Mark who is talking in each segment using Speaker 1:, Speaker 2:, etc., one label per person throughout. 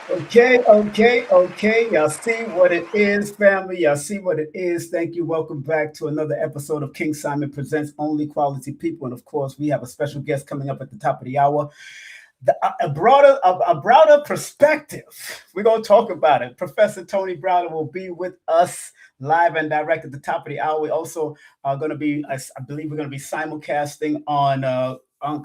Speaker 1: Okay. Y'all see what it is, family. Y'all see what it is. Thank you. Welcome back to another episode of King Simon Presents Only Quality People. And of course, we have a special guest coming up at the top of the hour. A broader perspective. We're going to talk about it. Professor Tony Browder will be with us live and direct at the top of the hour. We also are going to be, I believe, we're going to be simulcasting on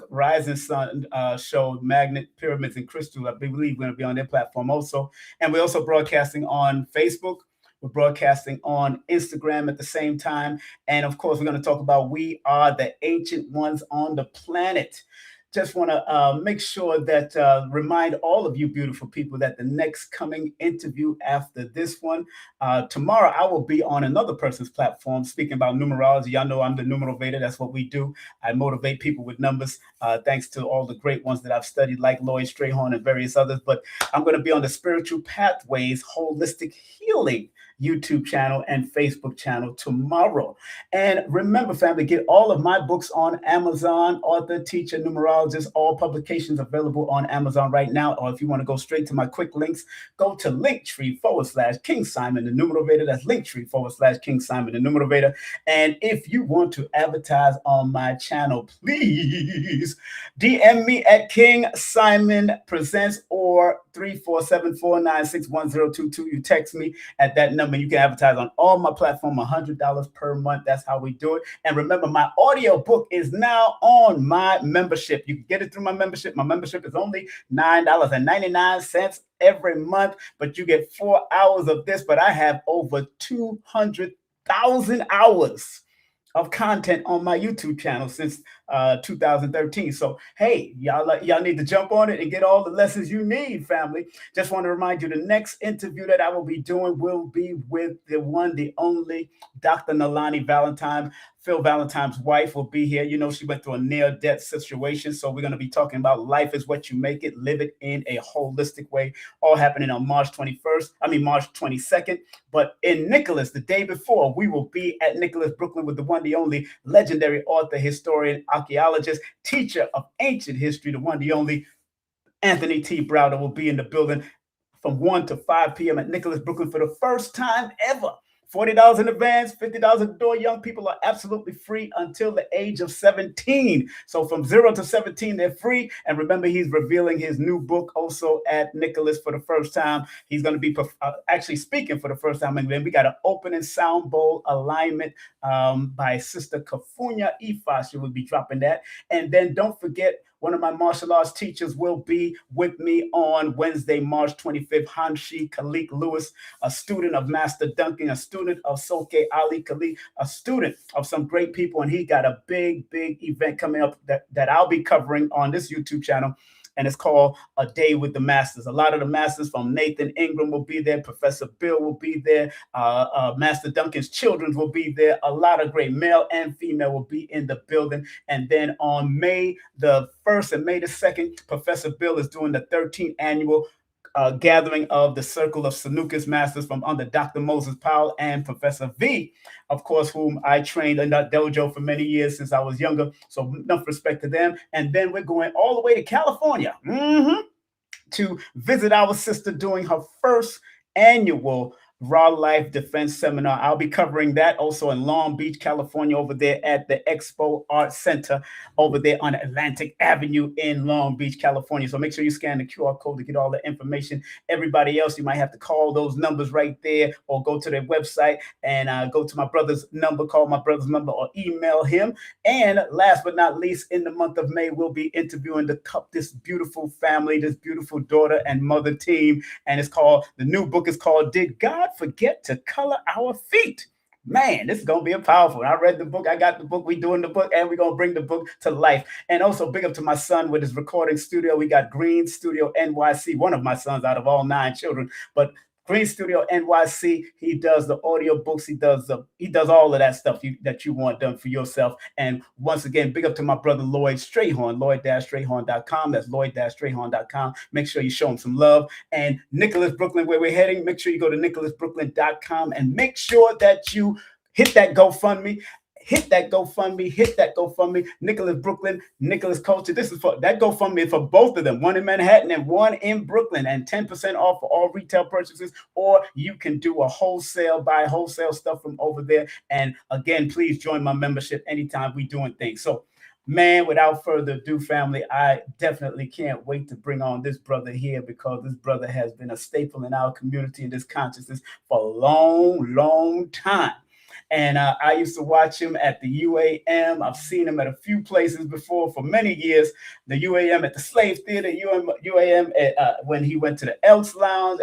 Speaker 1: Rising Sun show, Magnet, Pyramids, and Crystal. I believe we're going to be on their platform also. And we're also broadcasting on Facebook. We're broadcasting on Instagram at the same time. And of course, we're going to talk about we are the ancient ones on the planet. Just want to make sure that remind all of you beautiful people that the next coming interview after this one, tomorrow I will be on another person's platform speaking about numerology. Y'all know I'm the numerovator. That's what we do. I motivate people with numbers, thanks to all the great ones that I've studied, like Lloyd Strayhorn and various others. But I'm going to be on the Spiritual Pathways Holistic Healing YouTube channel and Facebook channel tomorrow. And remember, family, get all of my books on Amazon, author, teacher, numerologist, all publications available on Amazon right now. Or if you want to go straight to my quick links, go to Linktree/King Simon the Numerator. That's Linktree/King Simon the Numerator. And if you want to advertise on my channel, please DM me at King Simon Presents or 3474961022. You text me at that number. You can advertise on all my platform, $100 per month. That's how we do it. And remember, my audio book is now on my membership. You can get it through my membership. My membership is only $9.99 every month, but you get 4 hours of this. But I have over 200,000 hours of content on my YouTube channel since 2013. So, hey, y'all need to jump on it and get all the lessons you need, family. Just want to remind you, the next interview that I will be doing will be with the one, the only Dr. Nalani Valentine. Phil Valentine's wife will be here. You know, she went through a near-death situation. So we're going to be talking about life is what you make it, live it in a holistic way, all happening on March 22nd. But in Nicholas, the day before, we will be at Nicholas, Brooklyn with the one, the only legendary author, historian, archaeologist, teacher of ancient history, the one, the only Anthony T. Browder will be in the building from 1 to 5 p.m. at Nicholas, Brooklyn for the first time ever. $40 in advance, $50 at the door. Young people are absolutely free until the age of 17. So from 0 to 17, they're free. And remember, he's revealing his new book also at Nicholas for the first time. He's going to be actually speaking for the first time. And then we got an opening sound bowl alignment by Sister Kafunya Ifa. She will be dropping that. And then don't forget, one of my martial arts teachers will be with me on Wednesday, March 25th. Hanshi Khalik Lewis, a student of Master Duncan, a student of Soke Ali Khalik, a student of some great people. And he got a big event coming up that I'll be covering on this YouTube channel. And it's called A Day with the Masters. A lot of the masters from Nathan Ingram will be there. Professor Bill will be there. Master Duncan's children will be there. A lot of great male and female will be in the building. And then on May the 1st and May the 2nd, Professor Bill is doing the 13th annual gathering of the Circle of Sanukas Masters from under Dr. Moses Powell and Professor V, of course, whom I trained in that dojo for many years since I was younger. So enough respect to them. And then we're going all the way to California to visit our sister doing her first annual Raw Life Defense Seminar. I'll be covering that also in Long Beach, California, over there at the Expo Art Center over there on Atlantic Avenue in Long Beach, California. So make sure you scan the QR code to get all the information. Everybody else, you might have to call those numbers right there or go to their website and go to my brother's number, call my brother's number or email him. And last but not least, in the month of May, we'll be interviewing this beautiful family, this beautiful daughter and mother team. And the new book is called Did God Forget to Color Our Feet? Man, this is going to be a powerful. I read the book. I got the book. We doing the book, and we're going to bring the book to life. And also big up to my son with his recording studio. We got Green Studio NYC, one of my sons out of all 9 children. But Green Studio NYC, he does the audio books. He does all of that stuff that you want done for yourself. And once again, big up to my brother Lloyd Strayhorn, Lloyd-Strayhorn.com. That's Lloyd-Strayhorn.com. Make sure you show him some love. And Nicholas, Brooklyn, where we're heading, make sure you go to nicholasbrooklyn.com and make sure that you hit that GoFundMe. hit that GoFundMe, Nicholas Brooklyn, Nicholas Culture. This is for that GoFundMe for both of them, one in Manhattan and one in Brooklyn, and 10% off for all retail purchases. Or you can do buy wholesale stuff from over there. And again, please join my membership anytime we doing things. So, man, without further ado, family, I definitely can't wait to bring on this brother here, because this brother has been a staple in our community and this consciousness for a long, long time. And I used to watch him at the UAM. I've seen him at a few places before for many years. The UAM at the Slave Theater, UAM at, when he went to the Elks Lounge.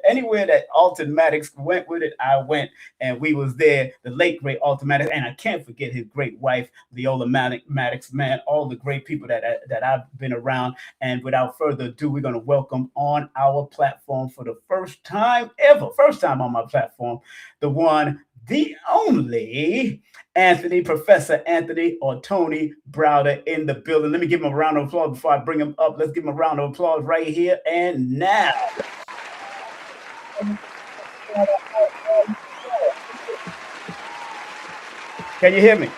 Speaker 1: Anywhere that Alton Maddox went with it, I went, and we was there. The late great Alton Maddox, and I can't forget his great wife, Viola Maddox. Man, all the great people that I've been around. And without further ado, we're going to welcome on our platform for the first time on my platform, the one, the only Professor Anthony or Tony Browder in the building. Let me give him a round of applause before I bring him up. Let's give him a round of applause right here and now. Can you hear me?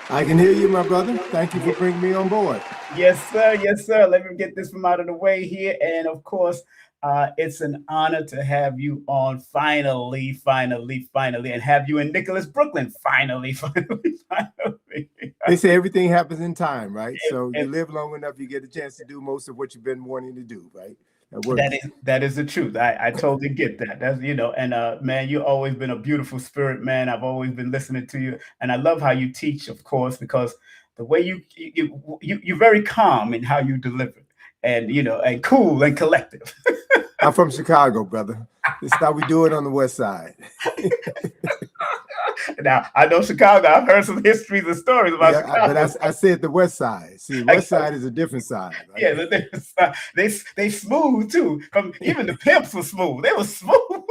Speaker 2: I can hear you, my brother. Thank you for bringing me on board.
Speaker 1: Yes, sir. Yes, sir. Let me get this from out of the way here. And of course, it's an honor to have you on finally, and have you in Nicholas Brooklyn finally.
Speaker 2: They say everything happens in time, right? So you live long enough, you get a chance to do most of what you've been wanting to do, right?
Speaker 1: That is the truth. I totally get that. That's, and man, you've always been a beautiful spirit, man. I've always been listening to you, and I love how you teach, of course, because the way you're very calm in how you deliver, and and cool and collective.
Speaker 2: I'm from Chicago, brother. This is how we do it on the West Side.
Speaker 1: Now, I know Chicago. I've heard some histories and stories about Chicago.
Speaker 2: But I said the West Side. See, West Side is a different side. Right?
Speaker 1: Yeah, the different side. They smooth too. Even the pimps were smooth. They were smooth.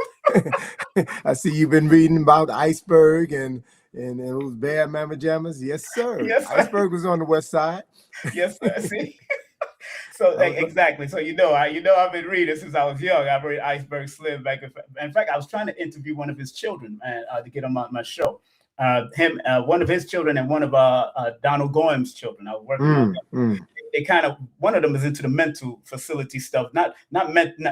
Speaker 2: I see you've been reading about Iceberg and those bad mama jammers. Yes, sir.
Speaker 1: Yes, sir.
Speaker 2: Iceberg was on the West Side.
Speaker 1: Yes, sir. See. So exactly. So I've been reading since I was young. I've read Iceberg Slim back. In fact, I was trying to interview one of his children to get him on my show. One of his children and one of Donald Goem's children. I was working on them. They kind of, one of them is into the mental facility stuff. Not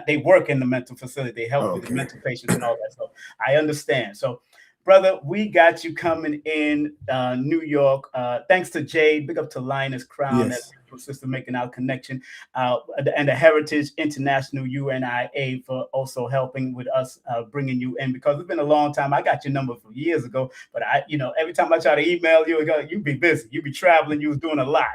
Speaker 1: they work in the mental facility. They help with the mental patients and all that. So I understand. So, brother, we got you coming in New York. Thanks to Jade. Big up to Linus Crown.
Speaker 2: Yes.
Speaker 1: Sister making our connection, and the Heritage International UNIA for also helping with us bringing you in, because it's been a long time. I got your number from years ago, but every time I try to email you, you be busy, you be traveling, you was doing a lot,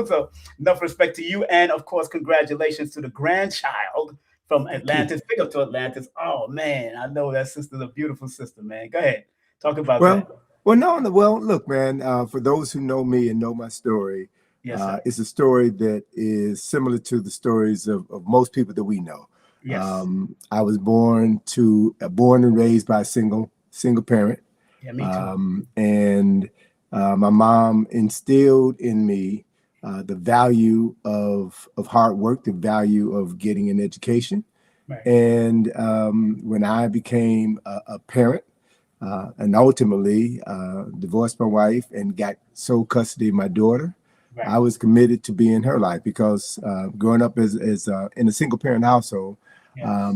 Speaker 1: So enough respect to you, and of course, congratulations to the grandchild from Atlantis. Big up to Atlantis. Oh man, I know that sister's a beautiful sister, man. Go ahead, talk about that.
Speaker 2: Well, look, man. For those who know me and know my story.
Speaker 1: Yes,
Speaker 2: it's a story that is similar to the stories of most people that we know.
Speaker 1: Yes.
Speaker 2: I was born and raised by a single parent.
Speaker 1: Yeah, me too.
Speaker 2: And my mom instilled in me the value of hard work, the value of getting an education.
Speaker 1: Right.
Speaker 2: And when I became a parent, and ultimately divorced my wife and got sole custody of my daughter, right. I was committed to be in her life, because growing up as in a single parent household, yes.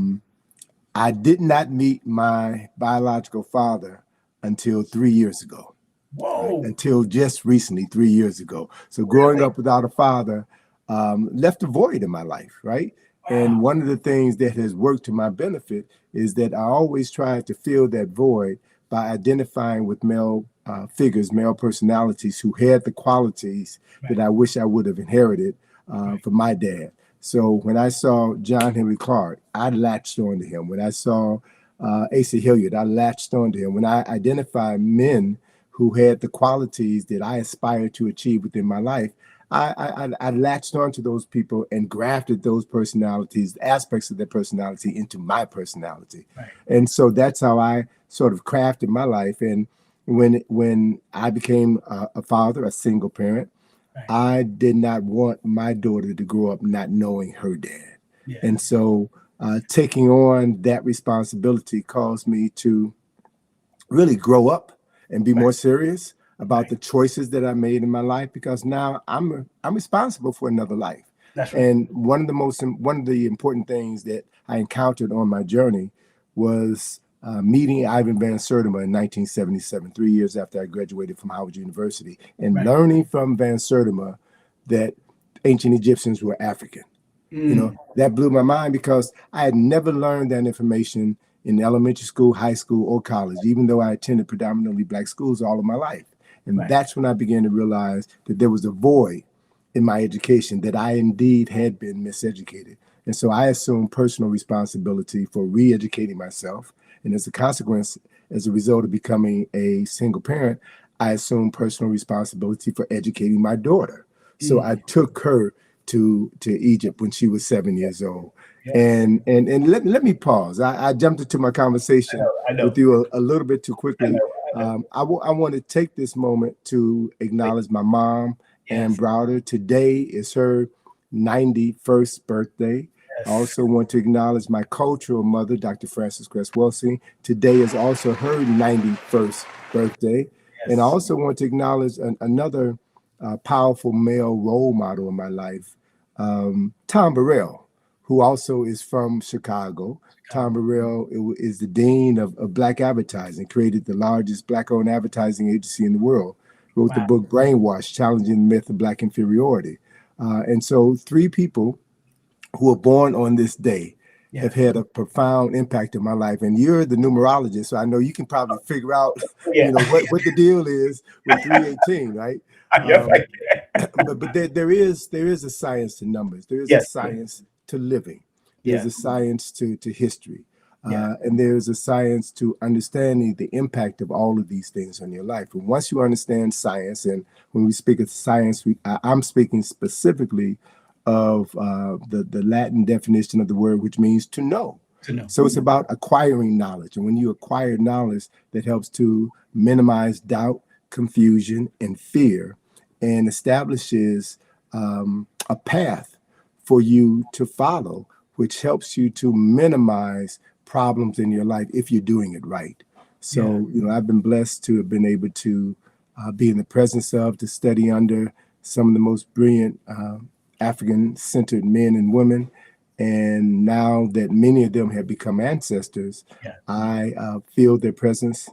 Speaker 2: I did not meet my biological father until 3 years ago.
Speaker 1: Whoa!
Speaker 2: Right? Until just recently, 3 years ago. So growing up without a father left a void in my life, right? Wow. And one of the things that has worked to my benefit is that I always tried to fill that void by identifying with male figures, male personalities who had the qualities right. that I wish I would have inherited right. from my dad. So when I saw John Henry Clark, I latched onto him. When I saw Asa Hilliard, I latched onto him. When I identified men who had the qualities that I aspired to achieve within my life, I latched onto those people and grafted those personalities, aspects of their personality, into my personality. Right. And so that's how I sort of crafted my life. And when I became a father, a single parent, right. I did not want my daughter to grow up not knowing her dad. Yeah. And so taking on that responsibility caused me to really grow up and be right. more serious about the choices that I made in my life, because now I'm responsible for another life.
Speaker 1: That's right.
Speaker 2: And one of the important things that I encountered on my journey was meeting Ivan Van Sertima in 1977, 3 years after I graduated from Howard University, and
Speaker 1: Right.
Speaker 2: learning from Van Sertima that ancient Egyptians were African. You know, that blew my mind, because I had never learned that information in elementary school, high school, or college, even though I attended predominantly Black schools all of my life. And
Speaker 1: Right.
Speaker 2: that's when I began to realize that there was a void in my education, that I indeed had been miseducated. And so I assumed personal responsibility for re-educating myself. And as a consequence, as a result of becoming a single parent, I assumed personal responsibility for educating my daughter. So I took her to Egypt when she was 7 years old.
Speaker 1: Yes.
Speaker 2: And let me pause. I jumped into my conversation
Speaker 1: I know.
Speaker 2: with you a little bit too
Speaker 1: I
Speaker 2: quickly.
Speaker 1: know. I know.
Speaker 2: I want to take this moment to acknowledge my mom, Ann
Speaker 1: Yes.
Speaker 2: Browder. Today is her 91st birthday. I
Speaker 1: Yes.
Speaker 2: also want to acknowledge my cultural mother, Dr. Frances Cress Welsing. Today is also her 91st birthday. And I
Speaker 1: Yes.
Speaker 2: also want to acknowledge another powerful male role model in my life, Tom Burrell, who also is from Chicago. Tom
Speaker 1: Chicago.
Speaker 2: Burrell is the dean of Black advertising, created the largest Black-owned advertising agency in the world, wrote the
Speaker 1: Wow.
Speaker 2: book Brainwash, Challenging the Myth of Black Inferiority. And so 3 people who were born on this day have
Speaker 1: Yes.
Speaker 2: had a profound impact in my life. And you're the numerologist, so I know you can probably figure out,
Speaker 1: Yeah.
Speaker 2: what the deal is with 318, right?
Speaker 1: Yes.
Speaker 2: Um, but there is a science to numbers. There is a
Speaker 1: Yes.
Speaker 2: science to living. There's
Speaker 1: Yes.
Speaker 2: a science to history.
Speaker 1: Yeah.
Speaker 2: And there's a science to understanding the impact of all of these things on your life. And once you understand science, and when we speak of science, I'm speaking specifically of the Latin definition of the word, which means to know.
Speaker 1: To know.
Speaker 2: So it's about acquiring knowledge. And when you acquire knowledge, that helps to minimize doubt, confusion, and fear, and establishes a path for you to follow, which helps you to minimize problems in your life if you're doing it right. So, I've been blessed to have been able to be in the presence of, to study under some of the most brilliant African-centered men and women. And now that many of them have become ancestors,
Speaker 1: Yeah.
Speaker 2: I feel their presence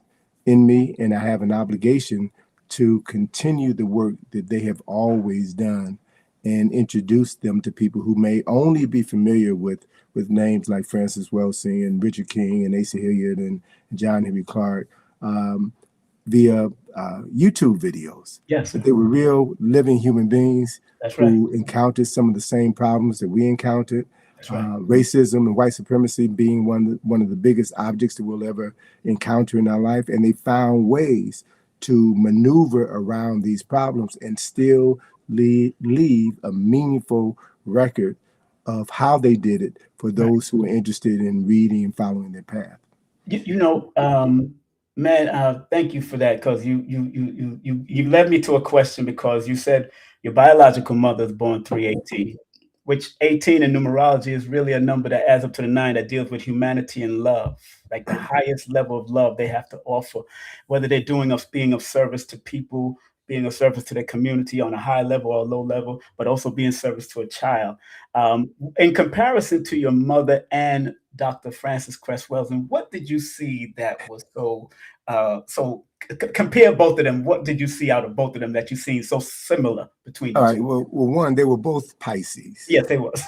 Speaker 2: in me, and I have an obligation to continue the work that they have always done and introduce them to people who may only be familiar with names like Francis Welsing and Richard King and Asa Hilliard and John Henry Clark via YouTube videos.
Speaker 1: Yes.
Speaker 2: But they were real living human beings
Speaker 1: That's right.
Speaker 2: who encountered some of the same problems that we encountered.
Speaker 1: That's right.
Speaker 2: Racism and white supremacy being one of the biggest objects that we'll ever encounter in our life. And they found ways to maneuver around these problems and still leave a meaningful record of how they did it for those who are interested in reading and following their path.
Speaker 1: Man, thank you for that, because you led me to a question, because you said your biological mother is born 318, which 18 in numerology is really a number that adds up to the 9 that deals with humanity and love, like the highest level of love they have to offer, whether they're being of service to people, being of service to their community on a high level or a low level, but also being service to a child. In comparison to your mother and Dr. Frances Cress Welsing, what did you see that was compare both of them? What did you see out of both of them that you seen so similar between the
Speaker 2: All
Speaker 1: two?
Speaker 2: right. Well, one, they were both Pisces.
Speaker 1: Yes, they was.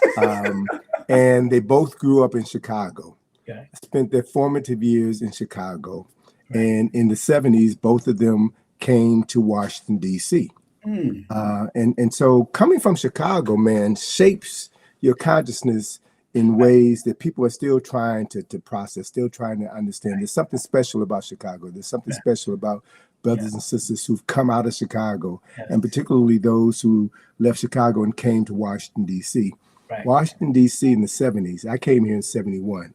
Speaker 2: And they both grew up in Chicago.
Speaker 1: Okay.
Speaker 2: Spent their formative years in Chicago. Right. And in the 70s, both of them came to Washington, D.C. And so coming from Chicago, man, shapes your consciousness in ways that people are still trying to process, still trying to understand. There's something special about Chicago. There's something special about brothers and sisters who've come out of Chicago, and particularly those who left Chicago and came to Washington, D.C. Right. Washington, D.C. in the 70s. I came here in 71.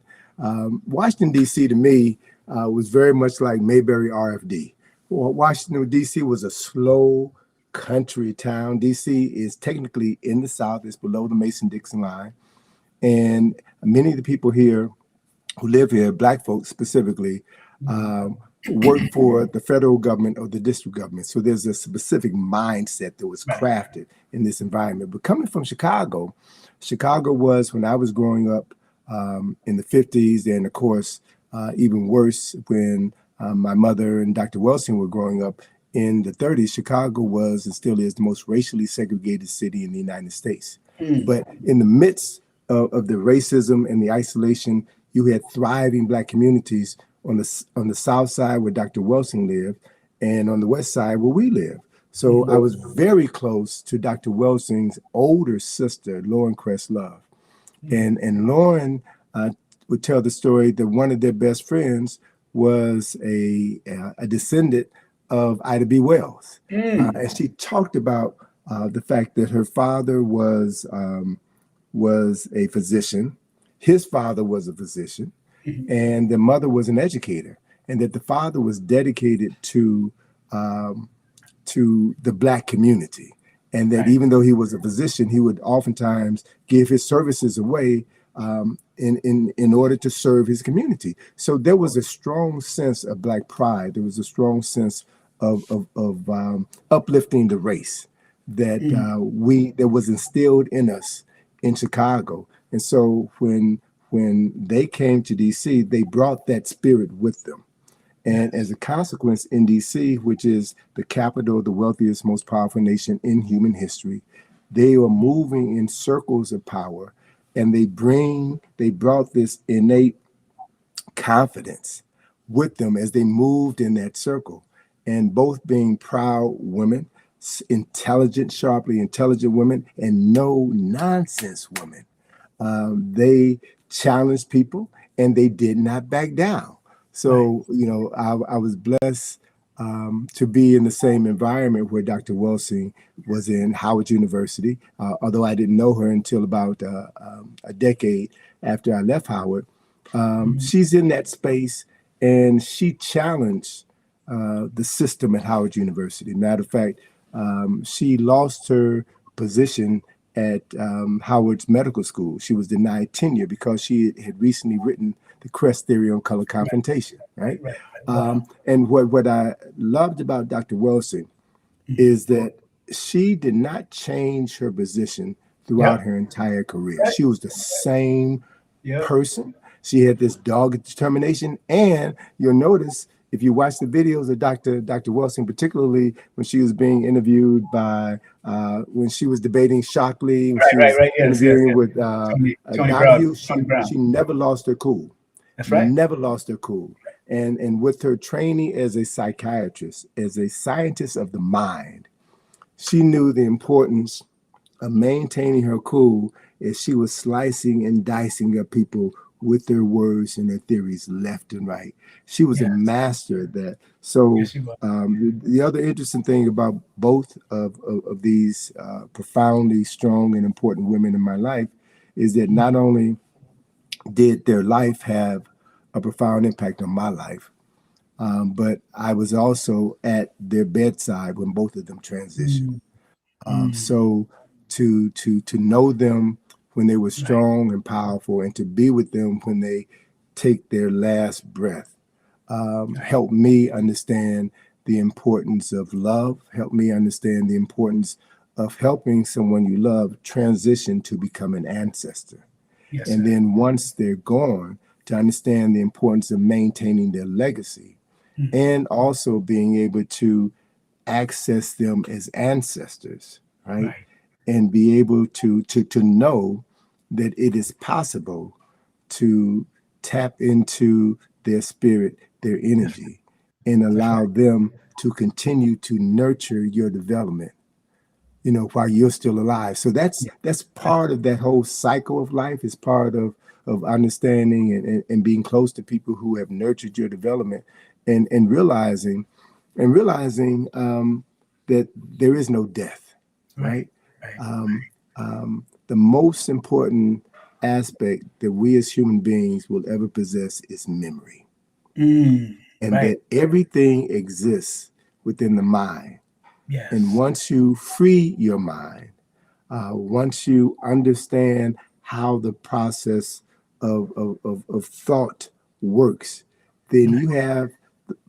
Speaker 2: Washington, D.C. to me was very much like Mayberry RFD. Well, Washington, D.C. was a slow country town. D.C. is technically in the South. It's below the Mason-Dixon line. And many of the people here who live here, Black folks specifically, work for the federal government or the district government. So there's a specific mindset that was
Speaker 1: Right.
Speaker 2: crafted in this environment. But coming from Chicago, Chicago was, when I was growing up in the 50s, and of course, even worse when my mother and Dr. Wilson were growing up in the 30s, Chicago was and still is the most racially segregated city in the United States. But in the midst of the racism and the isolation, you had thriving Black communities on the south side where Dr. Wilson lived, and on the west side where we live. So I was very close to Dr. Wilson's older sister, Lauren Love. And Lauren would tell the story that one of their best friends was a descendant of Ida B. Wells. And she talked about the fact that her father was a physician, his father was a physician, and the mother was an educator, and that the father was dedicated to the Black community, and that even though he was a physician, he would oftentimes give his services away in order to serve his community. So there was a strong sense of Black pride. There was a strong sense of uplifting the race that was instilled in us in Chicago. And so when they came to DC, they brought that spirit with them. And as a consequence, in DC, which is the capital of the wealthiest, most powerful nation in human history, they are moving in circles of power, and they brought this innate confidence with them as they moved in that circle. And both being proud women, intelligent, sharply intelligent women, and no nonsense women. They challenged people, and they did not back down. So, I was blessed to be in the same environment where Dr. Wilson was in Howard University, although I didn't know her until about a decade after I left Howard. She's in that space, and she challenged the system at Howard University. Matter of fact, she lost her position at Howard's medical school. She was denied tenure because she had recently written the Crest theory on color confrontation, right? And what I loved about Dr. Wilson is that she did not change her position throughout her entire career. She was the same person. She had this dogged determination, and you'll notice if you watch the videos of Dr. Wilson, particularly when she was being interviewed by when she was debating Shockley, when she was interviewing with
Speaker 1: Tony
Speaker 2: Donahue,
Speaker 1: Brown.
Speaker 2: she never lost her cool.
Speaker 1: That's right.
Speaker 2: Never lost her cool. And with her training as a psychiatrist, as a scientist of the mind, she knew the importance of maintaining her cool as she was slicing and dicing up people with their words and their theories left and right. She was a master at that. So the other interesting thing about both of these profoundly strong and important women in my life is that not only did their life have a profound impact on my life, but I was also at their bedside when both of them transitioned. So to know them when they were strong and powerful, and to be with them when they take their last breath, helped me understand the importance of love, helped me understand the importance of helping someone you love transition to become an ancestor. And then once they're gone, to understand the importance of maintaining their legacy and also being able to access them as ancestors, right? And be able to know that it is possible to tap into their spirit, their energy, and allow them to continue to nurture your development, while you're still alive. So that's part of that whole cycle of life. Is part of understanding and being close to people who have nurtured your development, and realizing that there is no death, right? The most important aspect that we as human beings will ever possess is memory, and that everything exists within the mind. And once you free your mind, once you understand how the process of thought works, then you have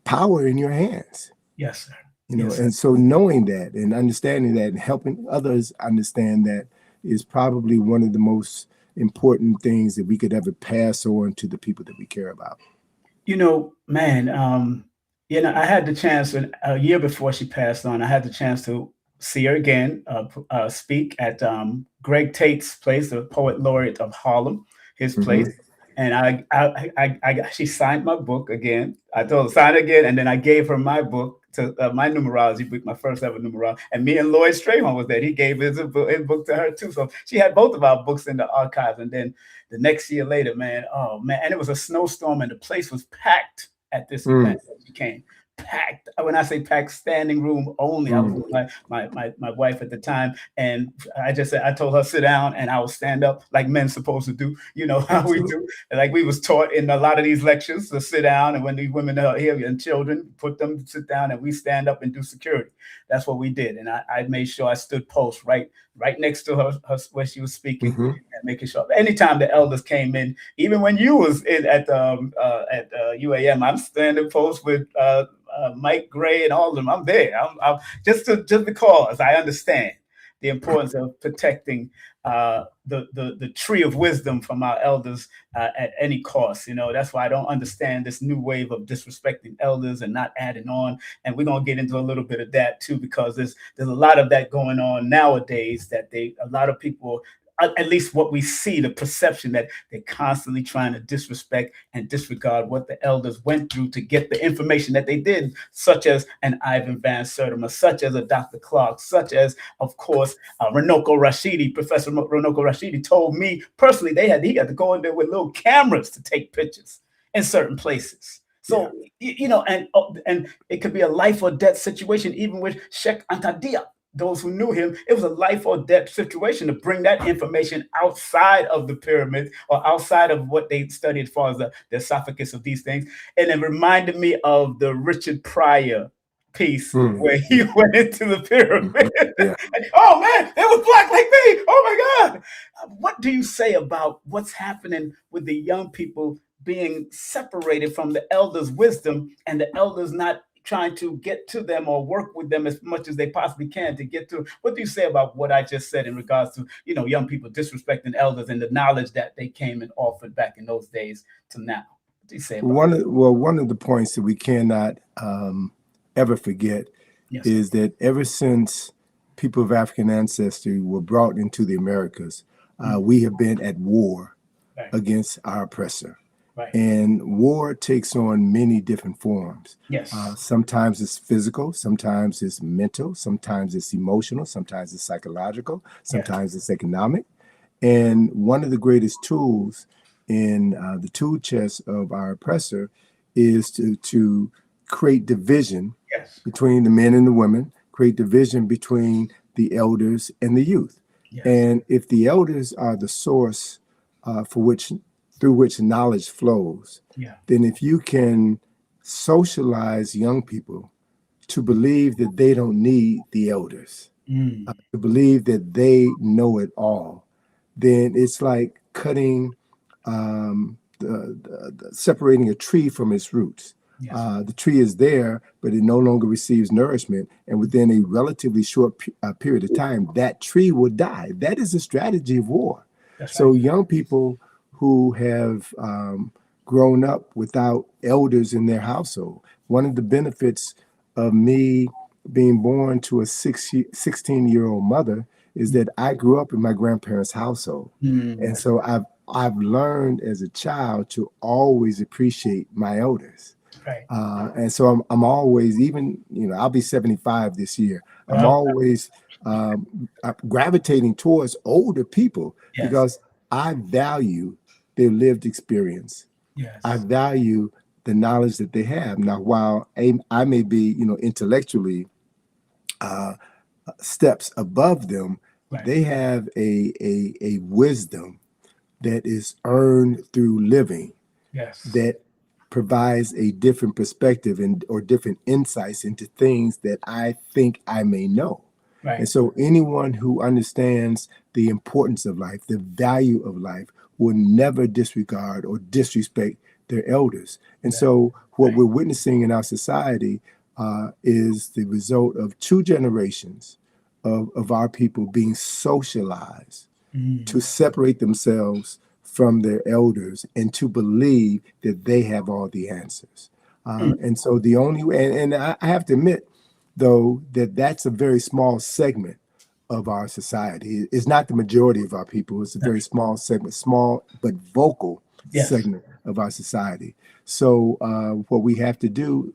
Speaker 2: power in your hands.
Speaker 1: Yes, sir.
Speaker 2: You know,
Speaker 1: Yes, sir.
Speaker 2: and so knowing that and understanding that and helping others understand that is probably one of the most important things that we could ever pass on to the people that we care about.
Speaker 1: Man, I had the chance a year before she passed on. I had the chance to see her again, speak at Greg Tate's place, the poet laureate of Harlem, his place.
Speaker 2: Hmm.
Speaker 1: And she signed my book again. I told her sign again, and then I gave her my book to my numerology book, my first ever numerology. And me and Lloyd Strayhorn was there. He gave his book to her too. So she had both of our books in the archives. And then the next year later, man, oh man, and it was a snowstorm, and the place was packed at this
Speaker 2: Mm,
Speaker 1: event that she came. Packed. When I say packed, standing room only. I was
Speaker 2: mm.
Speaker 1: with my wife at the time, and I told her sit down, and I will stand up like men supposed to do. You know how we
Speaker 2: Absolutely.
Speaker 1: do. Like we was taught in a lot of these lectures to sit down, and when these women are here and children, put them to sit down, and we stand up and do security. That's what we did, and I made sure I stood post right next to her where she was speaking,
Speaker 2: Hmm.
Speaker 1: and making sure anytime the elders came in, even when you was in at UAM, I'm standing post with Mike Gray and all of them. I'm there. I'm just because I understand the importance of protecting the tree of wisdom from our elders at any cost. That's why I don't understand this new wave of disrespecting elders and not adding on. And we're gonna get into a little bit of that too, because there's a lot of that going on nowadays that a lot of people, at least what we see, the perception that they're constantly trying to disrespect and disregard what the elders went through to get the information that they did, such as an Ivan Van Sertima, such as a Dr. Clark, such as, of course, Runoko Rashidi. Professor Runoko Rashidi told me personally he had to go in there with little cameras to take pictures in certain places.
Speaker 2: Yeah.
Speaker 1: So, and it could be a life or death situation, even with Sheikh Antadia. Those who knew him, it was a life or death situation to bring that information outside of the pyramid or outside of what they studied as far as the esophagus of these things. And it reminded me of the Richard Pryor piece
Speaker 2: Mm,
Speaker 1: where he
Speaker 2: yeah.
Speaker 1: went into the pyramid.
Speaker 2: Hmm. Yeah.
Speaker 1: And, oh man, it was black like me. Oh my God. What do you say about what's happening with the young people being separated from the elders' wisdom and the elders not trying to get to them or work with them as much as they possibly can to get to? What do you say about what I just said in regards to young people disrespecting elders and the knowledge that they came and offered back in those days to now? What do you say about that?
Speaker 2: One of the points that we cannot ever forget
Speaker 1: Yes, sir.
Speaker 2: is that ever since people of African ancestry were brought into the Americas,
Speaker 1: Mm.
Speaker 2: we have been at war
Speaker 1: Right,
Speaker 2: against our oppressor.
Speaker 1: right.
Speaker 2: And war takes on many different forms.
Speaker 1: Yes,
Speaker 2: Sometimes it's physical, sometimes it's mental, sometimes it's emotional, sometimes it's psychological,
Speaker 1: yes,
Speaker 2: sometimes it's economic. And one of the greatest tools in the tool chest of our oppressor is to create division
Speaker 1: yes,
Speaker 2: between the men and the women, create division between the elders and the youth.
Speaker 1: yes.
Speaker 2: And if the elders are the source for which through which knowledge flows,
Speaker 1: Yeah.
Speaker 2: then if you can socialize young people to believe that they don't need the elders,
Speaker 1: Mm.
Speaker 2: to believe that they know it all, then it's like cutting, separating a tree from its roots.
Speaker 1: Yes.
Speaker 2: The tree is there, but it no longer receives nourishment. And within a relatively short period of time, that tree will die. That is a strategy of war.
Speaker 1: That's
Speaker 2: So
Speaker 1: right.
Speaker 2: young people who have grown up without elders in their household, one of the benefits of me being born to a 16-year-old mother is that I grew up in my grandparents' household. And
Speaker 1: That's
Speaker 2: so I've learned as a child to always appreciate my elders.
Speaker 1: right.
Speaker 2: And so I'm always, even, I'll be 75 this year. I'm
Speaker 1: Well,
Speaker 2: always gravitating towards older people
Speaker 1: yes,
Speaker 2: because I value their lived experience. I
Speaker 1: yes,
Speaker 2: value the knowledge that they have. Now, while I may be, intellectually uh, steps above them,
Speaker 1: right.
Speaker 2: they have a wisdom that is earned through living
Speaker 1: Yes,
Speaker 2: that provides a different perspective or different insights into things that I think I may know. And
Speaker 1: right.
Speaker 2: so anyone who understands the importance of life, the value of life, will never disregard or disrespect their elders. And
Speaker 1: Right.
Speaker 2: so what
Speaker 1: Right.
Speaker 2: we're witnessing in our society is the result of two generations of our people being socialized to
Speaker 1: Mm.
Speaker 2: separate themselves from their elders and to believe that they have all the answers.
Speaker 1: Mm.
Speaker 2: And so the only way, and I have to admit, though, that that's a very small segment of our society. It's not the majority of our people. It's a very small segment, small but vocal
Speaker 1: Yes.
Speaker 2: segment of our society. So what we have to do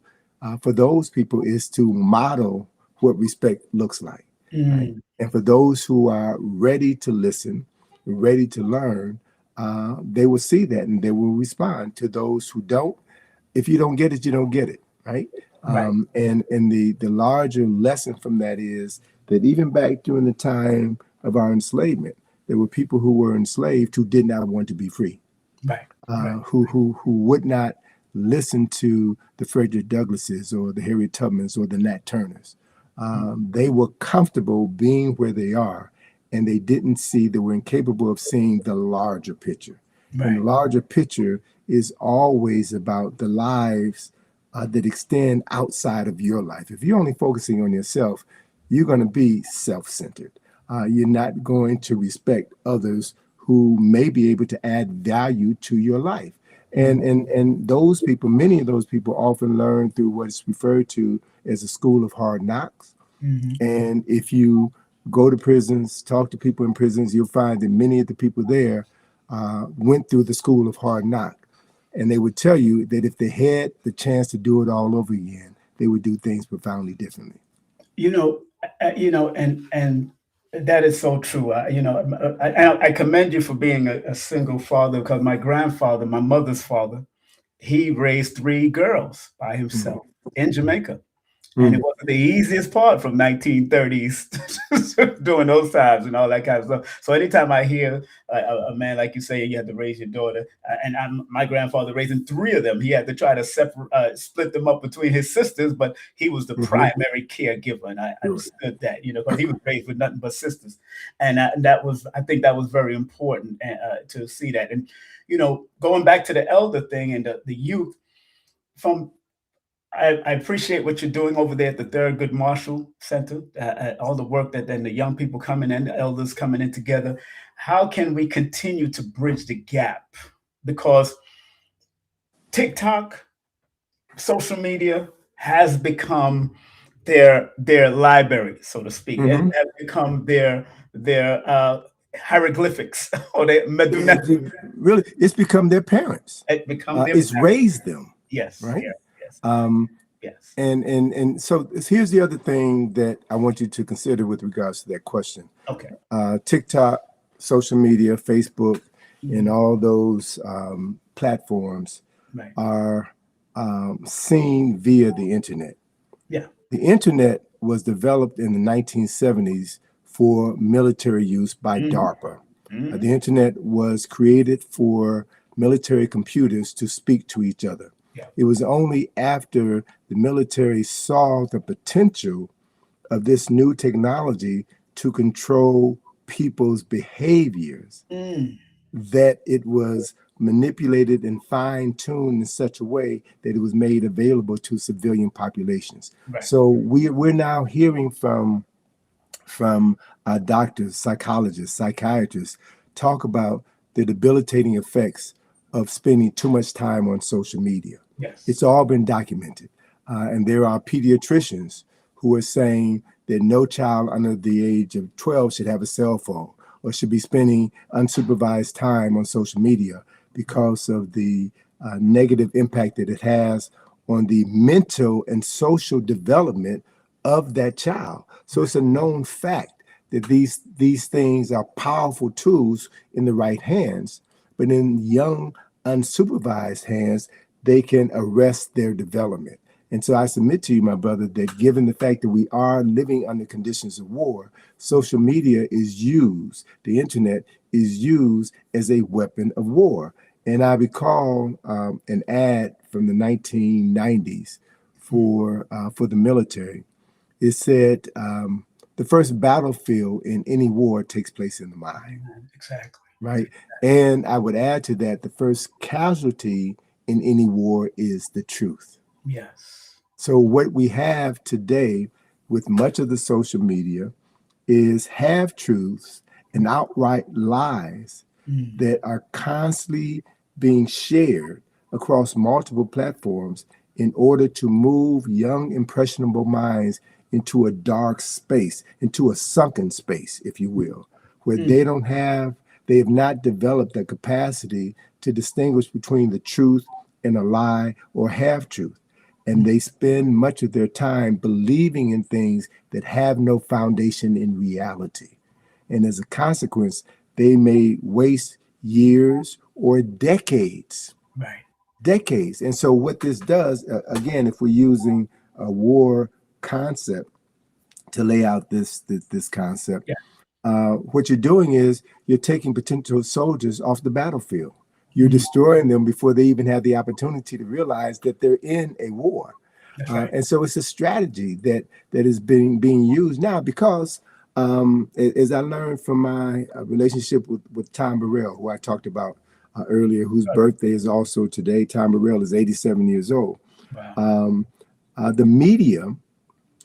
Speaker 2: for those people is to model what respect looks like, right?
Speaker 1: Mm.
Speaker 2: And for those who are ready to listen, ready to learn, they will see that and they will respond. To those who don't, if you don't get it, you don't get it, right?
Speaker 1: Right.
Speaker 2: And the larger lesson from that is that even back during the time of our enslavement, there were people who were enslaved who did not want to be free,
Speaker 1: Right. Right.
Speaker 2: who would not listen to the Frederick Douglasses or the Harriet Tubmans or the Nat Turners. They were comfortable being where they are, and they were incapable of seeing the larger picture. And the
Speaker 1: Right.
Speaker 2: larger picture is always about the lives that extend outside of your life. If you're only focusing on yourself, you're going to be self-centered. You're not going to respect others who may be able to add value to your life.
Speaker 1: Mm.
Speaker 2: And those people, many of those people often learn through what is referred to as a school of hard knocks.
Speaker 1: Mm.
Speaker 2: And if you go to prisons, talk to people in prisons, you'll find that many of the people there went through the school of hard knock. And they would tell you that if they had the chance to do it all over again, they would do things profoundly differently.
Speaker 1: You know, and that is so true. I commend you for being a single father because my grandfather, my mother's father, he raised three girls by himself
Speaker 2: Mhm.
Speaker 1: in Jamaica. And it
Speaker 2: Mm.
Speaker 1: wasn't the easiest part from 1930s during those times and all that kind of stuff. So anytime I hear a man like you say you had to raise your daughter, my grandfather raising three of them, he had to try to split them up between his sisters, but he was the
Speaker 2: Mhm.
Speaker 1: primary caregiver, and I
Speaker 2: Sure.
Speaker 1: understood that, because he was raised with nothing but sisters, and that was I think that was very important to see that, and going back to the elder thing and the youth from I appreciate what you're doing over there at the Thurgood Marshall Center, all the work that then the young people coming in, the elders coming in together. How can we continue to bridge the gap? Because TikTok, social media has become their library, so to speak. It
Speaker 2: Mhm.
Speaker 1: has become their hieroglyphics or their medunat.
Speaker 2: Really, it's become their parents.
Speaker 1: It become their
Speaker 2: It's raised them,
Speaker 1: yes,
Speaker 2: right?
Speaker 1: yes, yes,
Speaker 2: Um,
Speaker 1: yes.
Speaker 2: and so here's the other thing that I want you to consider with regards to that question.
Speaker 1: Okay.
Speaker 2: TikTok, social media, Facebook, and
Speaker 1: Mhm.
Speaker 2: all those platforms
Speaker 1: Right.
Speaker 2: are seen via the internet.
Speaker 1: Yeah.
Speaker 2: The internet was developed in the 1970s for military use by
Speaker 1: Mhm.
Speaker 2: DARPA.
Speaker 1: Mhm.
Speaker 2: The internet was created for military computers to speak to each other.
Speaker 1: Yeah.
Speaker 2: It was only after the military saw the potential of this new technology to control people's behaviors
Speaker 1: Mm.
Speaker 2: that it was manipulated and fine-tuned in such a way that it was made available to civilian populations.
Speaker 1: Right.
Speaker 2: So we're now hearing from doctors, psychologists, psychiatrists talk about the debilitating effects of spending too much time on social media.
Speaker 1: Yes.
Speaker 2: It's all been documented. And there are pediatricians who are saying that no child under the age of 12 should have a cell phone or should be spending unsupervised time on social media because of the negative impact that it has on the mental and social development of that child. So
Speaker 1: Right.
Speaker 2: it's a known fact that these things are powerful tools in the right hands, but in young, unsupervised hands, they can arrest their development. And so I submit to you, my brother, that given the fact that we are living under conditions of war, social media is used, the internet is used as a weapon of war. And I recall an ad from the 1990s for the military. It said, the first battlefield in any war takes place in the mind,
Speaker 1: Exactly.
Speaker 2: right? And I would add to that, the first casualty in any war is the truth.
Speaker 1: Yes.
Speaker 2: So what we have today with much of the social media is half truths and outright lies that are constantly being shared across multiple platforms in order to move young, impressionable minds into a dark space, into a sunken space, if you will, where they have not developed the capacity to distinguish between the truth and a lie or half truth. And they spend much of their time believing in things that have no foundation in reality. And as a consequence, they may waste years or decades.
Speaker 1: Right.
Speaker 2: Decades. And so, what this does, again, if we're using a war concept to lay out this concept,
Speaker 1: Yeah.
Speaker 2: what you're doing is you're taking potential soldiers off the battlefield. You're destroying them before they even have the opportunity to realize that they're in a war.
Speaker 1: That's right.
Speaker 2: And so it's a strategy that is being used now because, as I learned from my relationship with Tom Burrell, who I talked about earlier, whose birthday is also today. Tom Burrell is 87 years old.
Speaker 1: Wow.
Speaker 2: The media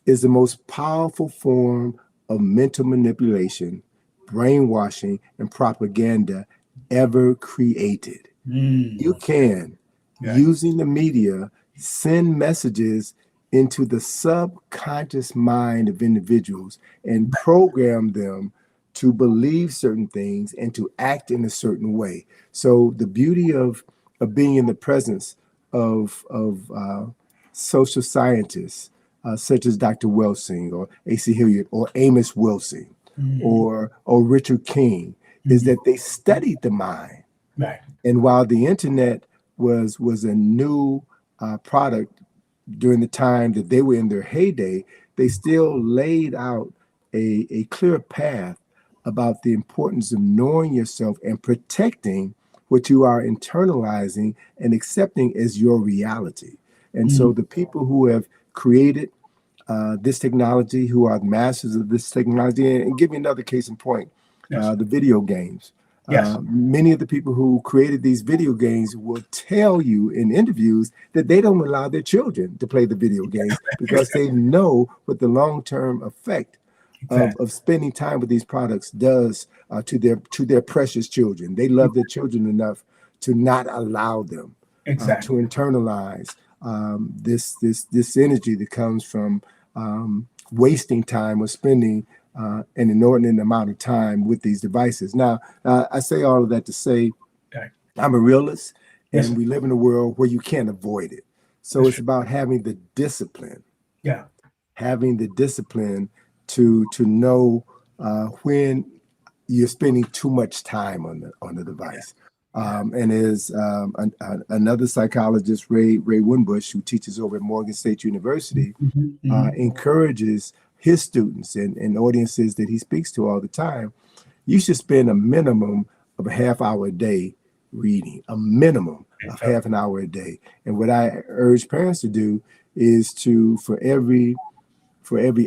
Speaker 2: is the most powerful form of mental manipulation, brainwashing, and propaganda ever created. You can, using the media, send messages into the subconscious mind of individuals and program them to believe certain things and to act in a certain way. So the beauty of being in the presence of social scientists such as Dr. Welsing or A.C. Hilliard or Amos Wilson or Richard King is that they studied the mind.
Speaker 1: Right.
Speaker 2: And while the internet was a new product during the time that they were in their heyday, they still laid out a clear path about the importance of knowing yourself and protecting what you are internalizing and accepting as your reality. And so the people who have created this technology, who are the masters of this technology, and give me another case in point, the video games.
Speaker 1: Yes.
Speaker 2: Many of the people who created these video games will tell you in interviews that they don't allow their children to play the video games because they know what the long-term effect of spending time with these products does to their precious children. They love their children enough to not allow them to internalize this energy that comes from wasting time or spending an inordinate amount of time with these devices. Now, I say all of that to say I'm a realist, and we live in a world where you can't avoid it. So it's about having the discipline.
Speaker 1: Yeah.
Speaker 2: Having the discipline to know when you're spending too much time on the device. And as another psychologist, Ray Winbush, who teaches over at Morgan State University, encourages his students and audiences that he speaks to all the time, you should spend a minimum of a half hour a day reading, a minimum of half an hour a day. And what I urge parents to do is to, for every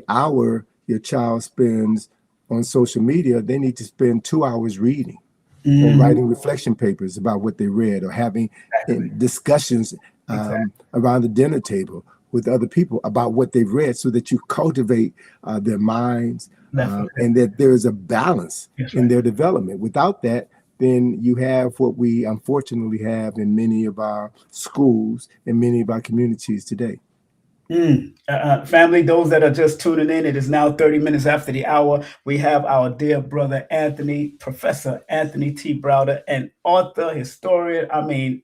Speaker 2: hour your child spends on social media, they need to spend 2 hours reading or writing reflection papers about what they read or having discussions around the dinner table with other people about what they've read so that you cultivate their minds and that there is a balance in their development. Without that, then you have what we unfortunately have in many of our schools and many of our communities today.
Speaker 1: Family, those that are just tuning in, it is now 30 minutes after the hour. We have our dear brother Anthony, Professor Anthony T. Browder, an author, historian. I mean,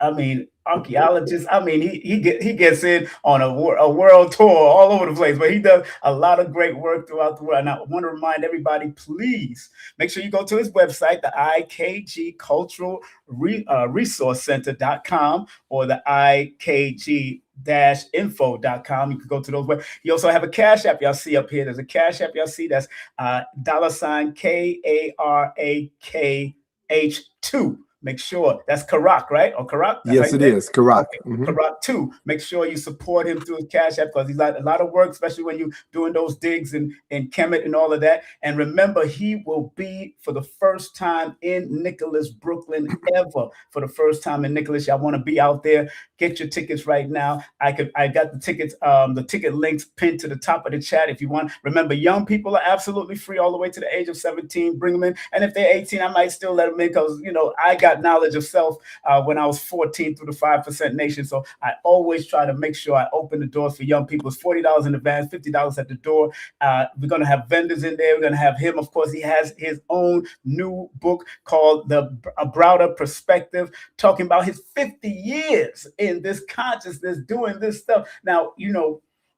Speaker 1: archaeologist. I mean, he gets in on a world tour all over the place, but he does a lot of great work throughout the world. And I want to remind everybody, please make sure you go to his website, the IKG Cultural Resource Center.com or the IKG-info.com. You can go to those. You also have a Cash App. Y'all see up here. There's a Cash App. Y'all see that's $KARAKH2. make sure that's Karak, right? Or Karak? That's how
Speaker 2: Yes,
Speaker 1: you
Speaker 2: it
Speaker 1: say it?
Speaker 2: is. Correct.
Speaker 1: Okay, Karak too. Make sure you support him through his Cash App because he's got a lot of work, especially when you're doing those digs in Kemet and all of that. And remember, he will be for the first time in Nicholas, Brooklyn, ever. For the first time in Nicholas, y'all want to be out there. Get your tickets right now. I got the ticket links pinned to the top of the chat if you want. Remember, young people are absolutely free all the way to the age of 17. Bring them in. And if they're 18, I might still let them in because, I got knowledge of self when I was 14 through the 5% Nation. So I always try to make sure I open the doors for young people. It's $40 in advance, $50 at the door. We're going to have vendors in there. We're going to have him. Of course, he has his own new book called The Browder Perspective, talking about his 50 years in this consciousness, doing this stuff. Now,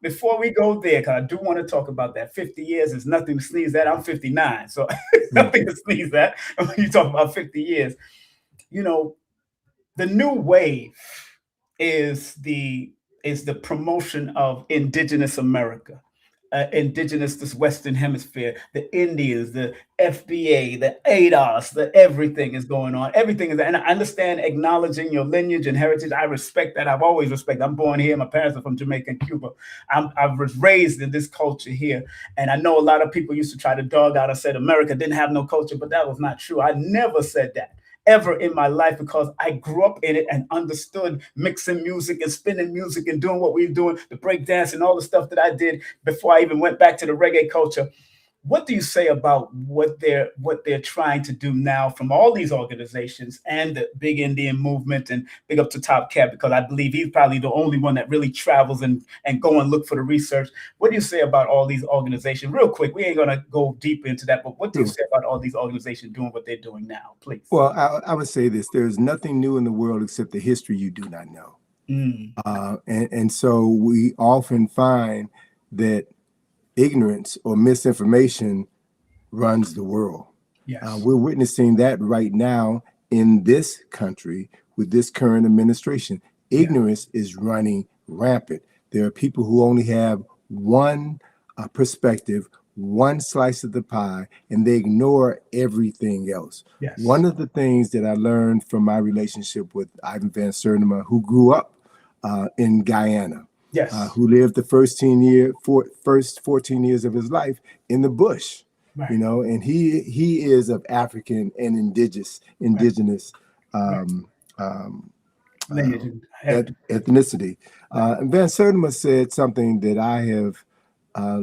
Speaker 1: before we go there, because I do want to talk about that, 50 years is nothing to sneeze at. I'm 59, so nothing to sneeze at when you talk about 50 years. The new wave is the promotion of indigenous America. This Western Hemisphere, the Indians, the FBA, the ADOS, the everything is going on. Everything is, and I understand acknowledging your lineage and heritage. I respect that. I've always respected. I'm born here. My parents are from Jamaica and Cuba. I was raised in this culture here. And I know a lot of people used to try to dog out and said America didn't have no culture, but that was not true. I never said that ever in my life because I grew up in it and understood mixing music and spinning music and doing what we were doing, the break dance and all the stuff that I did before I even went back to the reggae culture. What do you say about what they're trying to do now from all these organizations and the big Indian movement, and big up to Top Cat because I believe he's probably the only one that really travels and go and look for the research. What do you say about all these organizations? Real quick, we ain't gonna go deep into that, but what do you say about all these organizations doing what they're doing now, please?
Speaker 2: Well, I would say this: there's nothing new in the world except the history you do not know. And so we often find that ignorance or misinformation runs the world.
Speaker 1: Yes.
Speaker 2: We're witnessing that right now in this country with this current administration. Ignorance is running rampant. There are people who only have one perspective, one slice of the pie, and they ignore everything else.
Speaker 1: Yes.
Speaker 2: One of the things that I learned from my relationship with Ivan Van Sertima, who grew up in Guyana,
Speaker 1: yes,
Speaker 2: who lived the first 14 years of his life in the bush,
Speaker 1: right.
Speaker 2: And he is of African and indigenous ethnicity. And Van Sertima said something that I have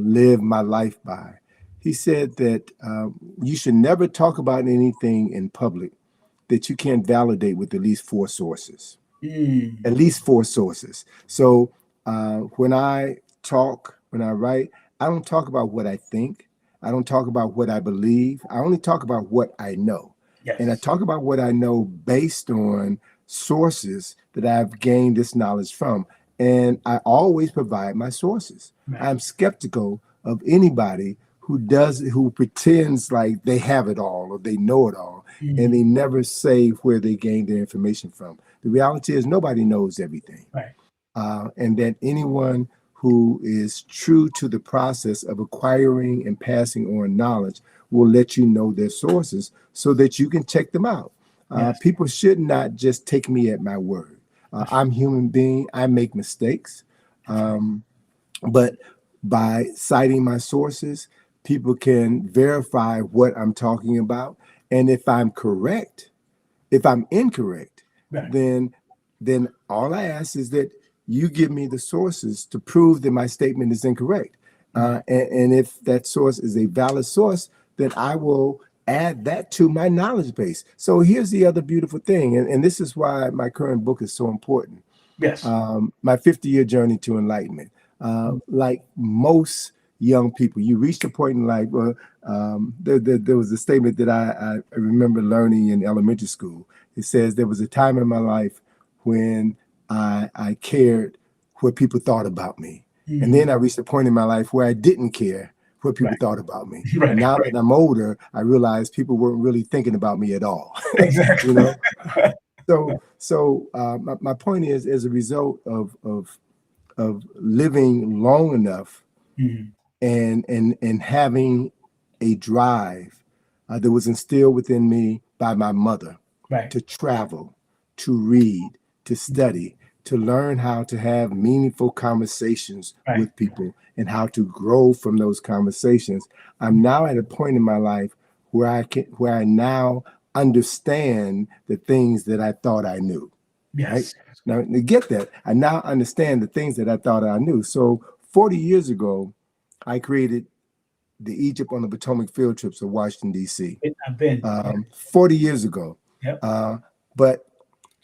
Speaker 2: lived my life by. He said that you should never talk about anything in public that you can't validate with at least 4 sources. At least 4 sources. So when I talk, when I write, I don't talk about what I think. I don't talk about what I believe. I only talk about what I know.
Speaker 1: Yes.
Speaker 2: And I talk about what I know based on sources that I've gained this knowledge from. And I always provide my sources.
Speaker 1: Right.
Speaker 2: I'm skeptical of anybody who pretends like they have it all or they know it all, and they never say where they gained their information from. The reality is nobody knows everything.
Speaker 1: Right.
Speaker 2: And that anyone who is true to the process of acquiring and passing on knowledge will let you know their sources so that you can check them out. Yes. People should not just take me at my word. I'm a human being. I make mistakes. But by citing my sources, people can verify what I'm talking about. And if I'm incorrect, right, then all I ask is that you give me the sources to prove that my statement is incorrect. And if that source is a valid source, then I will add that to my knowledge base. So here's the other beautiful thing, and this is why my current book is so important.
Speaker 1: Yes.
Speaker 2: My 50-year journey to enlightenment. Like most young people, you reach a point in life where there was a statement that I remember learning in elementary school. It says there was a time in my life when I cared what people thought about me. And then I reached a point in my life where I didn't care what people thought about me.
Speaker 1: Right.
Speaker 2: And now that I'm older, I realize people weren't really thinking about me at all.
Speaker 1: Exactly.
Speaker 2: So my point is, as a result of living long enough and having a drive that was instilled within me by my mother.
Speaker 1: Right.
Speaker 2: to travel, to read, to study, to learn how to have meaningful conversations
Speaker 1: Right.
Speaker 2: with people and how to grow from those conversations. I'm now at a point in my life where I now understand the things that I thought I knew. Right?
Speaker 1: Yes.
Speaker 2: Now to get that, I now understand the things that I thought I knew. So 40 years ago, I created the Egypt on the Potomac field trips of Washington, D.C.
Speaker 1: I've been.
Speaker 2: 40 years ago.
Speaker 1: Yep.
Speaker 2: But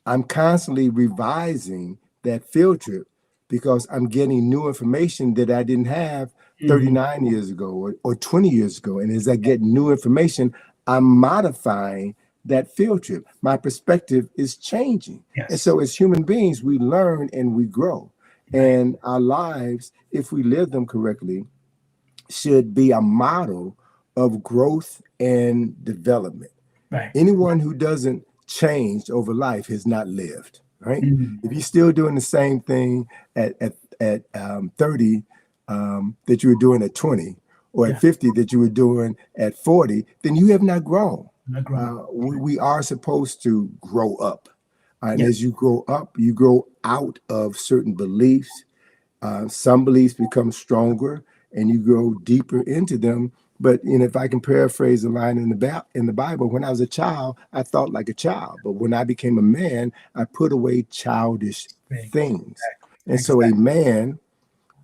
Speaker 2: I'm constantly revising that field trip because I'm getting new information that I didn't have
Speaker 1: Mhm.
Speaker 2: 39 years ago or 20 years ago. And as I get new information, I'm modifying that field trip. My perspective is changing. And
Speaker 1: Yes.
Speaker 2: so as human beings, we learn and we grow.
Speaker 1: Right.
Speaker 2: And our lives, if we live them correctly, should be a model of growth and development.
Speaker 1: Right.
Speaker 2: Anyone who doesn't change over life has not lived, right?
Speaker 1: Mhm.
Speaker 2: If you're still doing the same thing at 30 that you were doing at 20, or at
Speaker 1: Yeah.
Speaker 2: 50 that you were doing at 40, then you have not grown.
Speaker 1: Not grown.
Speaker 2: We are supposed to grow up. And
Speaker 1: Yes.
Speaker 2: as you grow up, you grow out of certain beliefs. Some beliefs become stronger and you grow deeper into them. But if I can paraphrase a line in the Bible, when I was a child, I thought like a child. But when I became a man, I put away childish
Speaker 1: Things.
Speaker 2: things. And so
Speaker 1: Exactly.
Speaker 2: a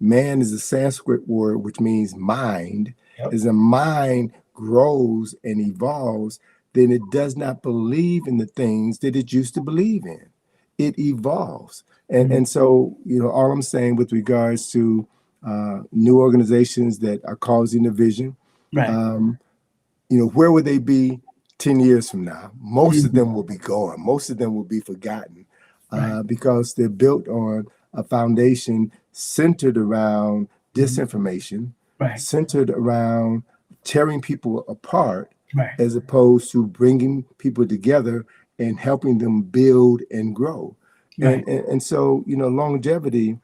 Speaker 2: man is a Sanskrit word which means mind.
Speaker 1: Yep.
Speaker 2: As a mind grows and evolves, then it does not believe in the things that it used to believe in. It evolves. And,
Speaker 1: Mhm.
Speaker 2: and so, all I'm saying with regards to new organizations that are causing division,
Speaker 1: Right.
Speaker 2: um, where would they be 10 years from now? Most of
Speaker 1: Mhm.
Speaker 2: them will be gone. Most of them will be forgotten
Speaker 1: Right.
Speaker 2: because they're built on a foundation centered around
Speaker 1: Mhm.
Speaker 2: disinformation,
Speaker 1: Right.
Speaker 2: centered around tearing people apart,
Speaker 1: Right.
Speaker 2: as opposed to bringing people together and helping them build and grow.
Speaker 1: Right.
Speaker 2: And so, longevity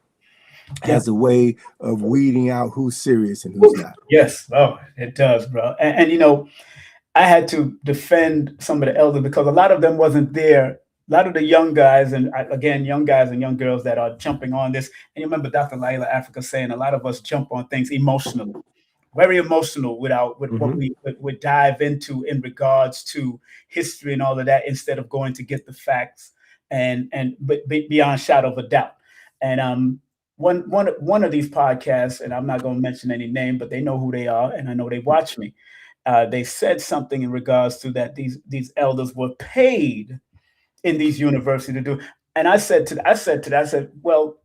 Speaker 1: Yeah.
Speaker 2: has a way of weeding out who's serious and who's
Speaker 1: Oof.
Speaker 2: not.
Speaker 1: Yes. Oh, it does, bro. And I had to defend some of the elders because a lot of them wasn't there. A lot of the young guys, and again, young guys and young girls that are jumping on this. And you remember Dr. Laila Africa saying a lot of us jump on things emotionally, very emotional with what
Speaker 2: Hmm.
Speaker 1: we would dive into in regards to history and all of that instead of going to get the facts but beyond shadow of a doubt. And one of these podcasts, and I'm not going to mention any name, but they know who they are, and I know they watch me. They said something in regards to that these elders were paid in these universities to do. And I said, well,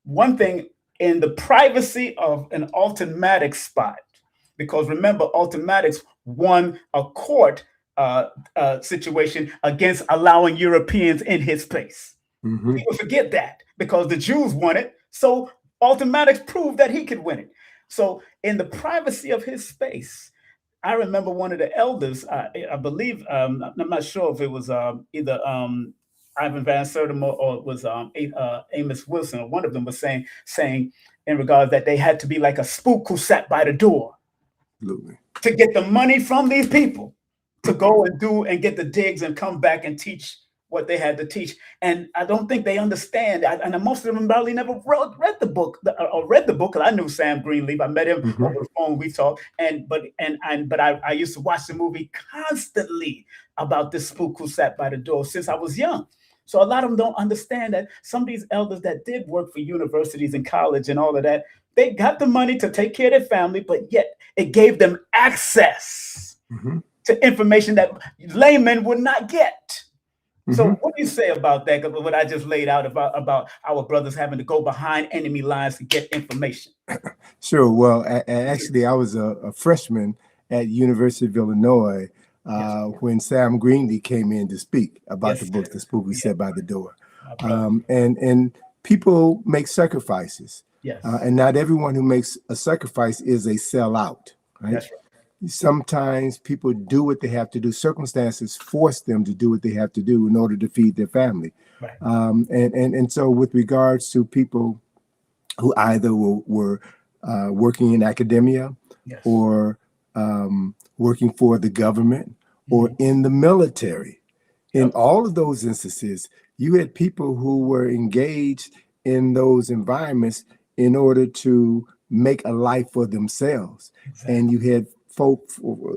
Speaker 1: one thing in the privacy of an automatic spot, because remember, automatics won a court situation against allowing Europeans in his place.
Speaker 2: Hmm.
Speaker 1: People forget that because the Jews won it. So automatics proved that he could win it. So in the privacy of his space, I remember one of the elders, I believe, I'm not sure if it was either Ivan Van Sertima or it was Amos Wilson, or one of them was saying in regards that they had to be like a spook who sat by the door
Speaker 2: Absolutely.
Speaker 1: to get the money from these people to go and do and get the digs and come back and teach what they had to teach. And I don't think they understand. And most of them probably never read the book or read the book. Because I knew Sam Greenleaf. I met him
Speaker 2: Hmm.
Speaker 1: over the phone. We talked. But I used to watch the movie constantly about this spook who sat by the door since I was young. So a lot of them don't understand that some of these elders that did work for universities and college and all of that, they got the money to take care of their family, but yet it gave them access
Speaker 2: Hmm.
Speaker 1: to information that laymen would not get. So,
Speaker 2: Hmm.
Speaker 1: what do you say about that? What I just laid out about our brothers having to go behind enemy lines to get information.
Speaker 2: Sure. Well, actually, I was a freshman at University of Illinois
Speaker 1: Yes,
Speaker 2: when Sam Greenlee came in to speak about the
Speaker 1: yes,
Speaker 2: book, The Spook Who
Speaker 1: yes,
Speaker 2: Sat by the Door.
Speaker 1: my brother.
Speaker 2: And people make sacrifices,
Speaker 1: Yes,
Speaker 2: and not everyone who makes a sacrifice is a sellout, right?
Speaker 1: that's right.
Speaker 2: Sometimes people do what they have to do. Circumstances force them to do what they have to do in order to feed their family.
Speaker 1: Right.
Speaker 2: And so, with regards to people who either were working in academia
Speaker 1: Yes.
Speaker 2: or working for the government or
Speaker 1: Mhm.
Speaker 2: in the military. In
Speaker 1: Yep.
Speaker 2: all of those instances, you had people who were engaged in those environments in order to make a life for themselves. And
Speaker 1: Exactly.
Speaker 2: you had folk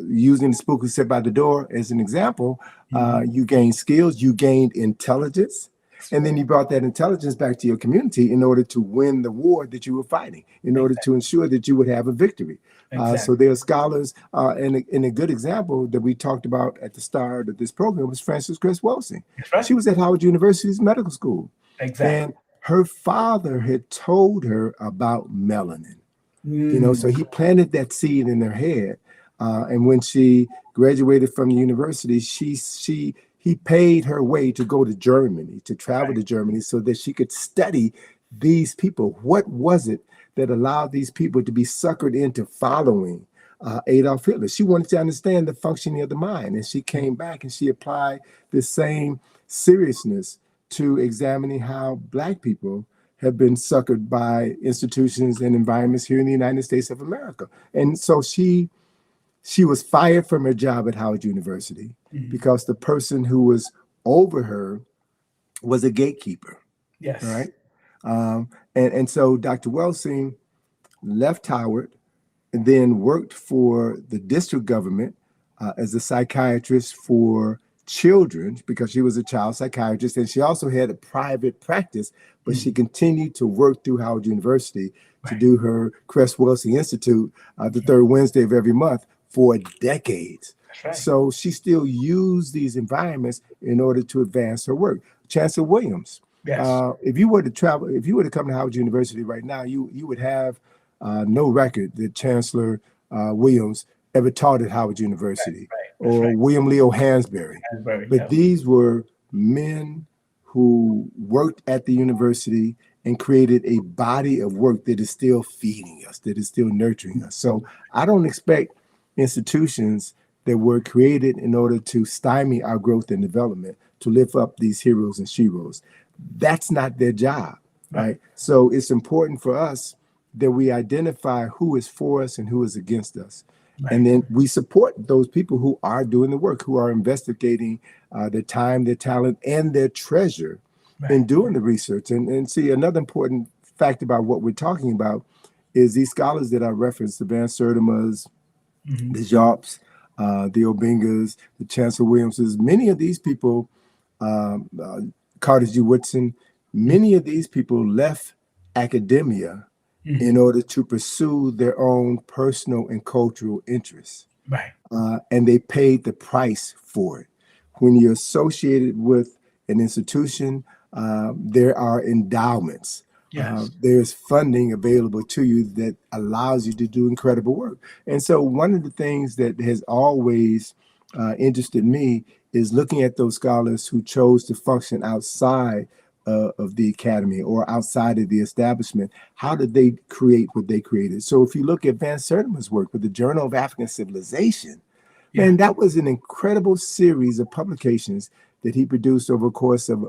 Speaker 2: using the spook who sit by the door as an example. You gained skills, you gained intelligence,
Speaker 1: That's
Speaker 2: and then
Speaker 1: right.
Speaker 2: you brought that intelligence back to your community in order to win the war that you were fighting, in order
Speaker 1: Exactly.
Speaker 2: to ensure that you would have a victory. So
Speaker 1: Exactly.
Speaker 2: there are scholars, and a good example that we talked about at the start of this program was Frances Cress Welsing.
Speaker 1: That's right.
Speaker 2: She was at Howard University's medical school,
Speaker 1: Exactly.
Speaker 2: and her father had told her about melanin.
Speaker 1: Mm.
Speaker 2: So he planted that seed in her head. And when she graduated from the university, he paid her way to go to Germany, to travel
Speaker 1: Right.
Speaker 2: to Germany, so that she could study these people. What was it that allowed these people to be suckered into following Adolf Hitler? She wanted to understand the functioning of the mind, and she came back and she applied the same seriousness to examining how Black people have been suckered by institutions and environments here in the United States of America. And so she was fired from her job at Howard University
Speaker 1: Mhm.
Speaker 2: because the person who was over her was a gatekeeper. All
Speaker 1: Yes.
Speaker 2: right. And so Dr. Welsing left Howard and then worked for the district government as a psychiatrist for children because she was a child psychiatrist. And she also had a private practice, but she
Speaker 1: Mhm.
Speaker 2: continued to work through Howard University to
Speaker 1: Right.
Speaker 2: do her Cress Welsing Institute the
Speaker 1: Mhm.
Speaker 2: third Wednesday of every month for decades.
Speaker 1: That's right.
Speaker 2: So she still used these environments in order to advance her work. Chancellor Williams,
Speaker 1: Yes.
Speaker 2: if you were to travel, if you were to come to Howard University right now, you would have no record that Chancellor Williams ever taught at Howard University
Speaker 1: Right. That's
Speaker 2: or
Speaker 1: right.
Speaker 2: William Leo Hansberry.
Speaker 1: Asbury.
Speaker 2: But
Speaker 1: Yep.
Speaker 2: these were men who worked at the university and created a body of work that is still feeding us, that is still nurturing us. So I don't expect institutions that were created in order to stymie our growth and development to lift up these heroes and sheroes. That's not their job,
Speaker 1: Right.
Speaker 2: right? So it's important for us that we identify who is for us and who is against us. And
Speaker 1: Right.
Speaker 2: then we support those people who are doing the work, who are investigating their time, their talent, and their treasure
Speaker 1: Right.
Speaker 2: in doing the research. And see, another important fact about what we're talking about is these scholars that I referenced, the Van Sertimas,
Speaker 1: Mhm.
Speaker 2: the Jarps, the Obingas, the Chancellor Williamses, many of these people, Carter G. Woodson,
Speaker 1: Mhm.
Speaker 2: many of these people left academia in
Speaker 1: Mhm.
Speaker 2: order to pursue their own personal and cultural interests.
Speaker 1: Right.
Speaker 2: And they paid the price for it. When you're associated with an institution, there are endowments.
Speaker 1: Yes.
Speaker 2: There's funding available to you that allows you to do incredible work. And so, one of the things that has always interested me is looking at those scholars who chose to function outside of the academy or outside of the establishment. How did they create what they created? So, if you look at Van Sertima's work with the Journal of African Civilization,
Speaker 1: Yeah.
Speaker 2: man, that was an incredible series of publications that he produced over a course of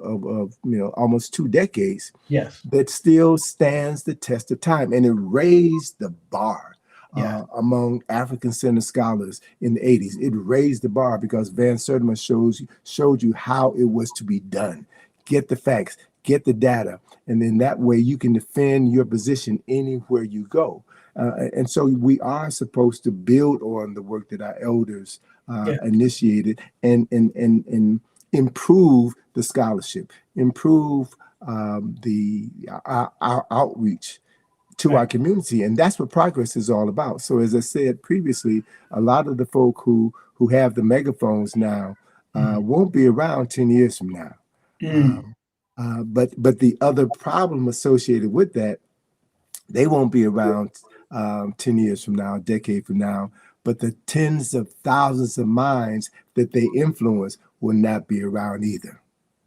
Speaker 2: almost 2 decades
Speaker 1: Yes.
Speaker 2: that still stands the test of time. And it raised the bar
Speaker 1: Yeah.
Speaker 2: among African-centered scholars in the 80s. It raised the bar because Van Sertima showed you how it was to be done. Get the facts, get the data, and then that way you can defend your position anywhere you go. And so we are supposed to build on the work that our elders
Speaker 1: Yeah.
Speaker 2: initiated and improve the scholarship, improve our outreach to
Speaker 1: Right.
Speaker 2: our community, and that's what progress is all about. So, as I said previously, a lot of the folk who have the megaphones now
Speaker 1: Mhm.
Speaker 2: won't be around 10 years from now.
Speaker 1: Mm.
Speaker 2: Um, but the other problem associated with that, they won't be around 10 years from now, a decade from now. But the tens of thousands of minds that they influence will not be around either.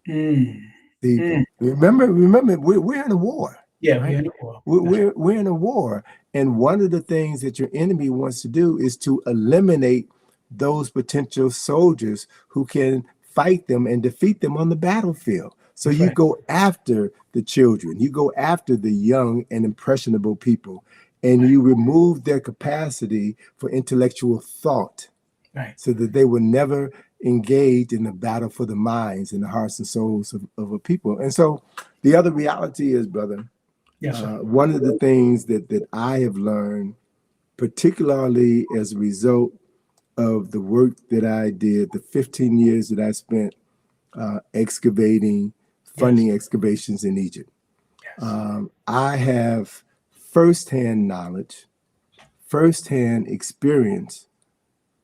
Speaker 1: Mm.
Speaker 2: See,
Speaker 1: Mm.
Speaker 2: remember, we're in a war,
Speaker 1: Yeah.
Speaker 2: right?
Speaker 1: We're in the war.
Speaker 2: We're,
Speaker 1: That's
Speaker 2: we're we're in a war, and one of the things that your enemy wants to do is to eliminate those potential soldiers who can fight them and defeat them on the battlefield. So
Speaker 1: that's
Speaker 2: you
Speaker 1: right.
Speaker 2: go after the children, you go after the young and impressionable people, and
Speaker 1: Right.
Speaker 2: you remove their capacity for intellectual thought
Speaker 1: Right.
Speaker 2: so that they will never engaged in the battle for the minds and the hearts and souls of a people. And so the other reality is, brother,
Speaker 1: Yes, sir.
Speaker 2: one of the things that I have learned, particularly as a result of the work that I did, the 15 years that I spent excavating,
Speaker 1: Yes.
Speaker 2: funding excavations in Egypt.
Speaker 1: Yes.
Speaker 2: I have firsthand knowledge, firsthand experience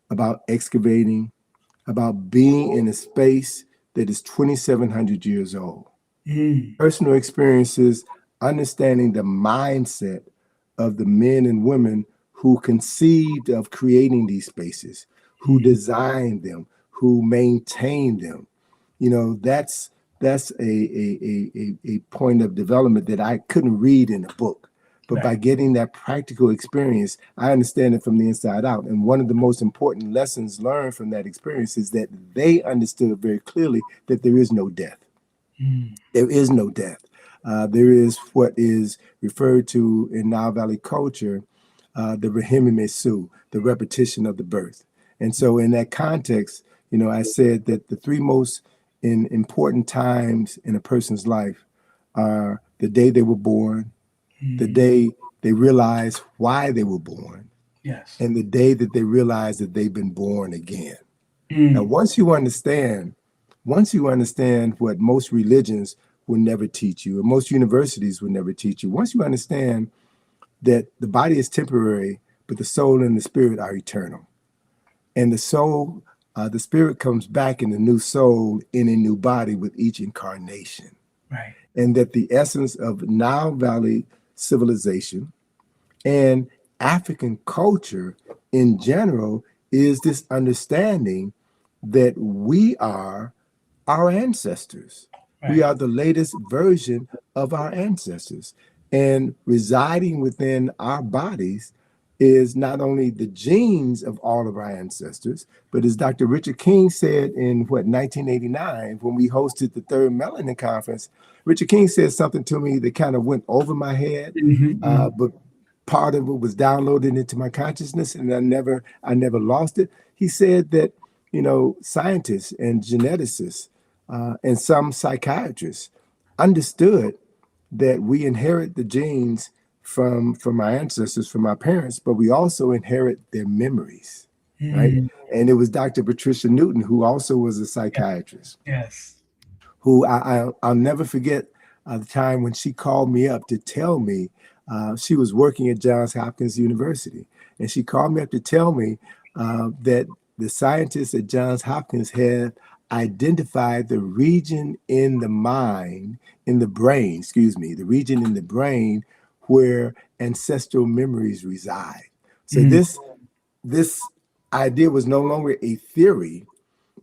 Speaker 2: about excavating, about being in a space that is 2,700 years old.
Speaker 1: Mm.
Speaker 2: Personal experiences, understanding the mindset of the men and women who conceived of creating these spaces, who
Speaker 1: Mm.
Speaker 2: designed them, who maintained them. That's a point of development that I couldn't read in a book. But by
Speaker 1: Right.
Speaker 2: getting that practical experience, I understand it from the inside out. And one of the most important lessons learned from that experience is that they understood very clearly that there is no death.
Speaker 1: Mm.
Speaker 2: There is no death. There is what is referred to in Nile Valley culture, the Rahimi Mesu, the repetition of the birth. And so, in that context, I said that the three most important times in a person's life are the day they were born, the
Speaker 1: Mm.
Speaker 2: day they realize why they were born,
Speaker 1: Yes.
Speaker 2: and the day that they realize that they've been born again. Now,
Speaker 1: Mm.
Speaker 2: once you understand what most religions will never teach you, or most universities will never teach you, once you understand that the body is temporary, but the soul and the spirit are eternal, and the spirit comes back in a new soul in a new body with each incarnation,
Speaker 1: Right.
Speaker 2: and that the essence of Nile Valley civilization and African culture in general is this understanding that we are our ancestors. We
Speaker 1: Right.
Speaker 2: are the latest version of our ancestors. And residing within our bodies is not only the genes of all of our ancestors, but as Dr. Richard King said in 1989, when we hosted the third Melanin Conference, Richard King said something to me that kind of went over my head,
Speaker 1: Mm-hmm.
Speaker 2: but part of it was downloaded into my consciousness, and I never lost it. He said that scientists and geneticists and some psychiatrists understood that we inherit the genes from our ancestors, from our parents, but we also inherit their memories, right?
Speaker 1: Mm.
Speaker 2: And it was Dr. Patricia Newton, who also was a
Speaker 1: Yeah.
Speaker 2: psychiatrist,
Speaker 1: Yes.
Speaker 2: who I'll never forget the time when she called me up to tell me she was working at Johns Hopkins University, and she called me up to tell me that the scientists at Johns Hopkins had identified the region in the mind, in the brain, excuse me, the region in the brain where ancestral memories reside. So
Speaker 1: Mm.
Speaker 2: this idea was no longer a theory,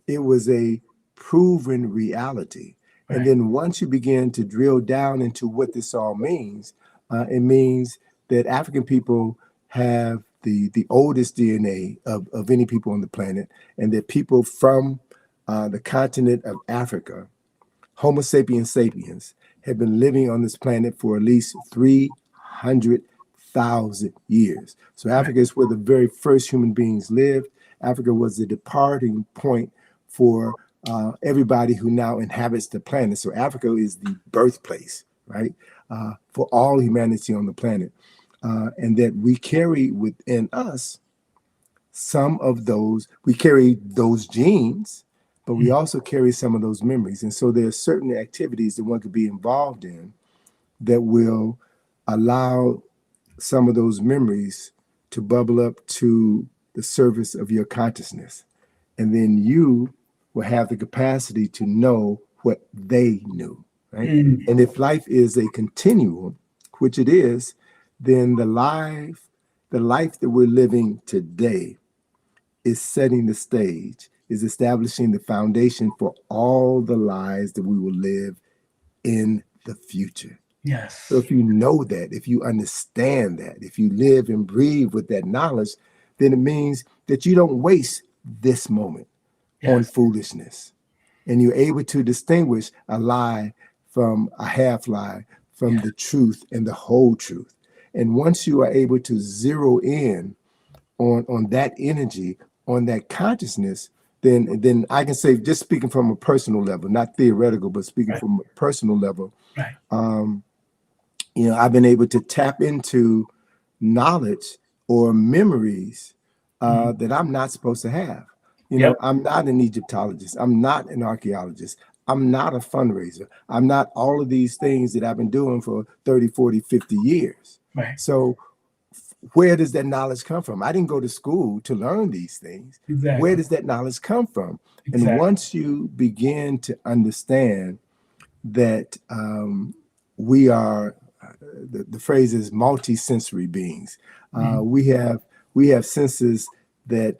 Speaker 2: it was a proven reality. And
Speaker 1: Right.
Speaker 2: then once you begin to drill down into what this all means, it means that African people have the oldest DNA of any people on the planet, and that people from the continent of Africa, Homo sapiens sapiens, have been living on this planet for at least 300,000 years. So
Speaker 1: Right.
Speaker 2: Africa is where the very first human beings lived. Africa was the departing point for everybody who now inhabits the planet. So Africa is the birthplace, right, for all humanity on the planet. And that we carry within us we carry those genes, but we
Speaker 1: Mm.
Speaker 2: also carry some of those memories. And so there are certain activities that one could be involved in that will allow some of those memories to bubble up to the surface of your consciousness. And then you will have the capacity to know what they knew, right?
Speaker 1: Mm.
Speaker 2: And if life is a continuum, which it is, then the life that we're living today is setting the stage, is establishing the foundation for all the lives that we will live in the future. So
Speaker 1: Yes.
Speaker 2: if you know that, if you understand that, if you live and breathe with that knowledge, then it means that you don't waste this moment on
Speaker 1: Yes.
Speaker 2: foolishness. And you're able to distinguish a lie from a half lie, from
Speaker 1: Yes.
Speaker 2: the truth and the whole truth. And once you are able to zero in on that energy, on that consciousness, then I can say, just speaking from a personal level, not theoretical, but speaking
Speaker 1: Right.
Speaker 2: from a personal level,
Speaker 1: Right.
Speaker 2: I've been able to tap into knowledge or memories that I'm not supposed to have.
Speaker 1: Yep.
Speaker 2: I'm not an Egyptologist. I'm not an archaeologist. I'm not a fundraiser. I'm not all of these things that I've been doing for 30, 40, 50 years.
Speaker 1: Right.
Speaker 2: So where does that knowledge come from? I didn't go to school to learn these things.
Speaker 1: Exactly.
Speaker 2: Where does that knowledge come from?
Speaker 1: Exactly.
Speaker 2: And once you begin to understand that we are, the phrase is multi-sensory beings. We have senses that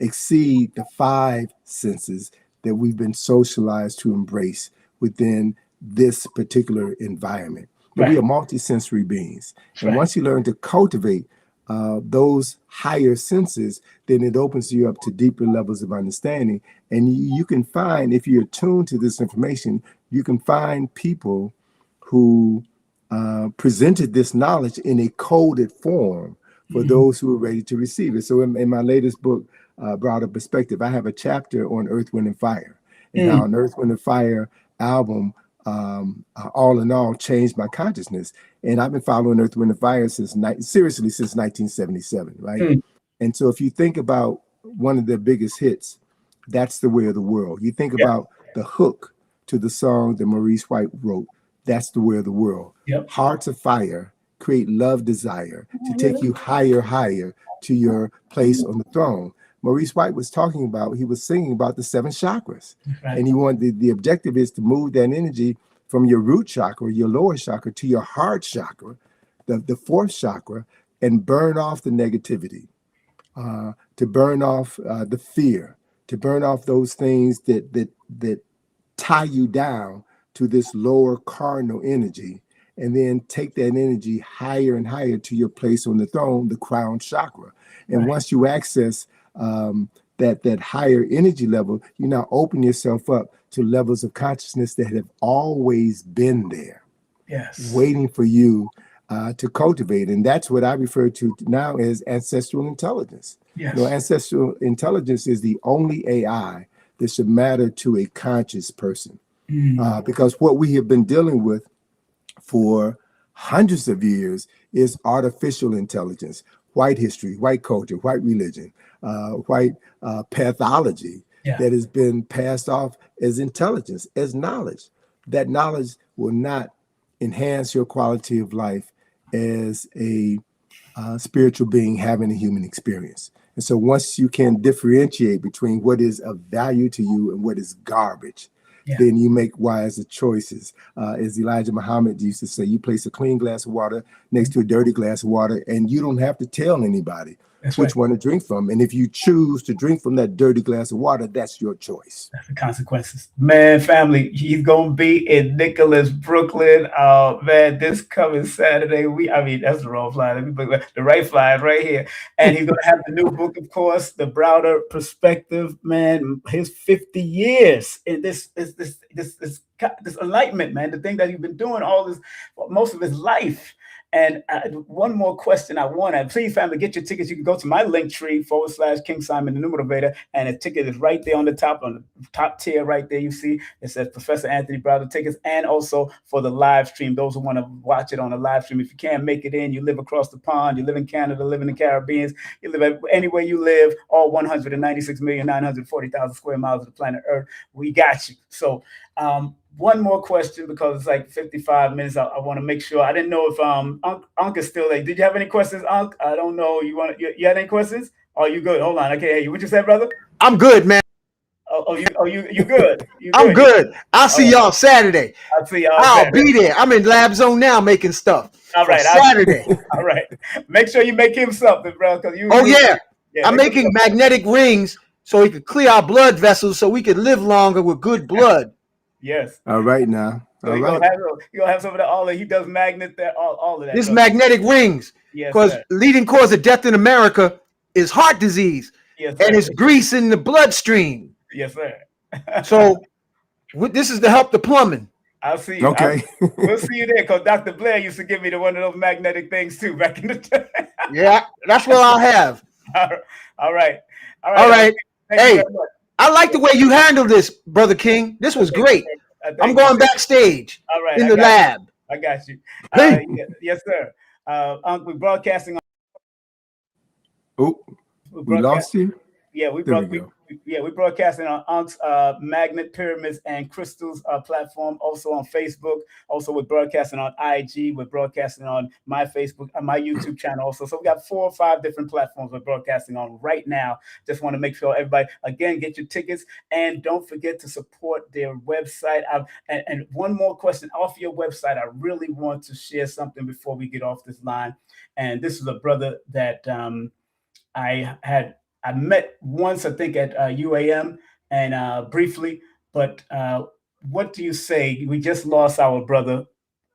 Speaker 2: exceed the 5 senses that we've been socialized to embrace within this particular environment. But we are multi-sensory beings. And once you learn to cultivate those higher senses, then it opens you up to deeper levels of understanding. And you can find, if you're attuned to this information, you can find people who presented this knowledge in a coded form for those who are ready to receive it. So in my latest book, Browder Perspective, I have a chapter on Earth, Wind, and Fire, and how an Earth, Wind, and Fire album, all in all, changed my consciousness. And I've been following Earth, Wind, and Fire since 1977, right? And so if you think about one of their biggest hits, That's the Way of the World. You think about the hook to the song that Maurice White wrote, That's the Way of the World. Hearts of Fire create love desire to take you higher, higher to your place on the throne. Maurice White was talking about, he was singing about the 7 chakras. And he wanted, the objective is to move that energy from your root chakra, your lower chakra, to your heart chakra, the 4th chakra, and burn off the negativity, to burn off the fear, to burn off those things that tie you down to this lower cardinal energy, and then take that energy higher and higher to your place on the throne, the crown chakra. And once you access that higher energy level, you now open yourself up to levels of consciousness that have always been there, waiting for you to cultivate. And that's what I refer to now as ancestral intelligence. Ancestral intelligence is the only AI that should matter to a conscious person, because what we have been dealing with for hundreds of years is artificial intelligence, white history, white culture, white religion, white pathology that has been passed off as intelligence, as knowledge. That knowledge will not enhance your quality of life as a spiritual being having a human experience. And so once you can differentiate between what is of value to you and what is garbage, then you make wiser choices. As Elijah Muhammad used to say, you place a clean glass of water next to a dirty glass of water, and you don't have to tell anybody which one to drink from. And if you choose to drink from that dirty glass of water, that's your choice.
Speaker 1: That's the consequences. Man, family, he's going to be in Nicholas, Brooklyn. Man, this coming Saturday. That's the wrong flyer. The right flyer is right here. And he's going to have the new book, of course, The Browder Perspective. Man, his 50 years in this enlightenment, man, the thing that he's been doing most of his life. And one more question I want to, please, family, get your tickets. You can go to my link tree /King Simon, the new motivator, and the ticket is right there on the top tier right there. You see, it says Professor Anthony Browder tickets, and also for the live stream, those who want to watch it on the live stream. If you can't make it in, you live across the pond, you live in Canada, live in the Caribbean, you live anywhere you live, all 196,940,000 square miles of the planet Earth, we got you. So, one more question, because it's like 55 minutes. I want to make sure. I didn't know if Unc is still there. Did you have any questions, Unc? I don't know. You had any questions? Oh, you good? Hold on. I can't hear you. What you said, brother?
Speaker 3: I'm good, man.
Speaker 1: You good?
Speaker 3: I'm good. I'll see y'all Saturday.
Speaker 1: I'll see y'all.
Speaker 3: I'll be there. I'm in Lab Zone now making stuff.
Speaker 1: All right,
Speaker 3: Saturday.
Speaker 1: All right. Make sure you make him something, bro.
Speaker 3: I'm making magnetic rings so he could clear our blood vessels, so we could live longer with good blood.
Speaker 1: Yes.
Speaker 2: All right now.
Speaker 1: So you're gonna have some of that. All that he does magnet that. All of that.
Speaker 3: This magnetic rings, because leading cause of death in America is heart disease, and it's grease in the bloodstream.
Speaker 1: Yes, sir.
Speaker 3: So this is to help the plumbing.
Speaker 1: I'll see you.
Speaker 2: Okay.
Speaker 1: We'll see you there, because Dr. Blair used to give me one of those magnetic things too back in the day.
Speaker 3: Yeah, that's what I'll have.
Speaker 1: All right.
Speaker 3: Hey, I like the way you handled this, Brother King. This was great. I'm going backstage in the lab.
Speaker 1: I got you.
Speaker 3: Hey.
Speaker 1: Yes, sir. We're broadcasting on.
Speaker 2: Oh, we lost you.
Speaker 1: Yeah, we're broadcasting on Unc's Magnet Pyramids and Crystals platform, also on Facebook. Also, we're broadcasting on IG. We're broadcasting on my Facebook, my YouTube channel also. So we got 4 or 5 different platforms we're broadcasting on right now. Just want to make sure everybody, again, get your tickets and don't forget to support their website. And one more question off your website. I really want to share something before we get off this line. And this is a brother that I met once, I think, at UAM and briefly. But what do you say? We just lost our brother,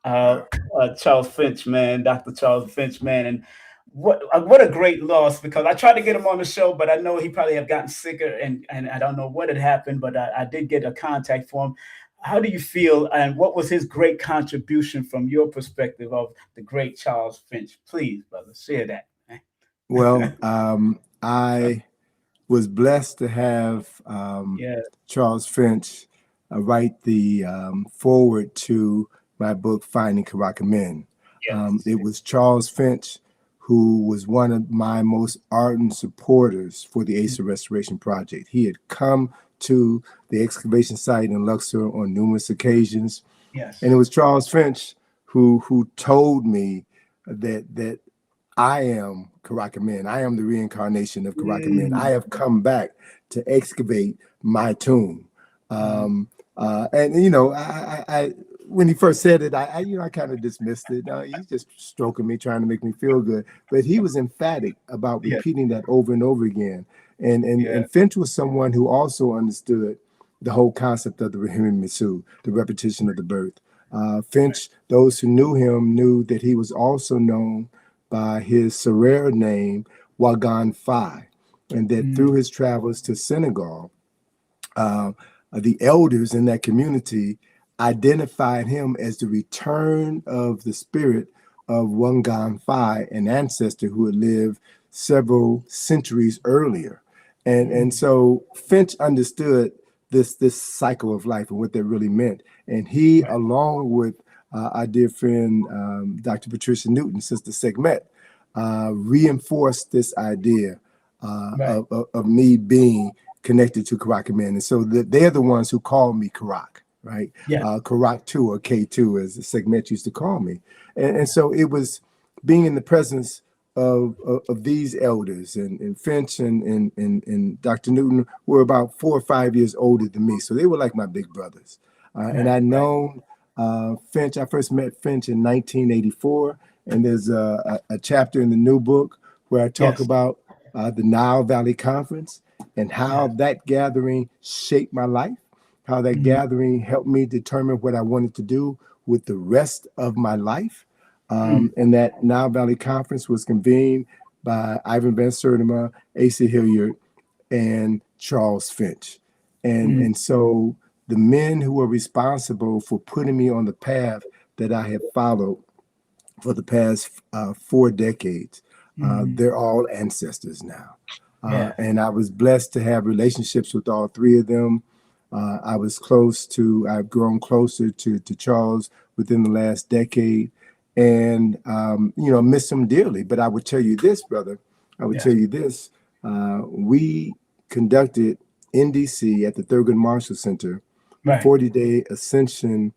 Speaker 1: Charles Finch, man, Dr. Charles Finch, man, and what a great loss, because I tried to get him on the show, but I know he probably have gotten sicker, and I don't know what had happened, but I did get a contact for him. How do you feel, and what was his great contribution from your perspective of the great Charles Finch? Please, brother, share that.
Speaker 2: Well, I was blessed to have Charles Finch write the foreword to my book, Finding Karaka Men. It was Charles Finch who was one of my most ardent supporters for the Asa Restoration Project. He had come to the excavation site in Luxor on numerous occasions. And it was Charles Finch who told me that I am Karaka Men. I am the reincarnation of Karaka Men. I have come back to excavate my tomb. And you know, I when he first said it, I kind of dismissed it. He's just stroking me, trying to make me feel good. But he was emphatic about repeating that over and over again. And Finch was someone who also understood the whole concept of the Rahim Misu, the repetition of the birth. Finch, those who knew him knew that he was also known by his Serer name, Wagan Fai, and that through his travels to Senegal, the elders in that community identified him as the return of the spirit of Wangan Fai, an ancestor who had lived several centuries earlier. And so Finch understood this cycle of life and what that really meant. And he, along with our dear friend, Dr. Patricia Newton, Sister Segmet, reinforced this idea of me being connected to Karaka Men. And so they're the ones who call me Karak, right? Karak 2 or K2, as Segmet used to call me. And so it was being in the presence of these elders, and Finch and Dr. Newton were about 4 or 5 years older than me. So they were like my big brothers. And I'd known Finch. I first met Finch in 1984, and there's a chapter in the new book where I talk about the Nile Valley Conference and how that gathering shaped my life, how that gathering helped me determine what I wanted to do with the rest of my life. And that Nile Valley Conference was convened by Ivan Van Sertima, Asa Hilliard, and Charles Finch. And so the men who were responsible for putting me on the path that I have followed for the past 4 decades, they're all ancestors now. And I was blessed to have relationships with all 3 of them. I've grown closer to Charles within the last decade, and miss him dearly. But I would tell you this, brother, we conducted in DC at the Thurgood Marshall Center 40-day ascension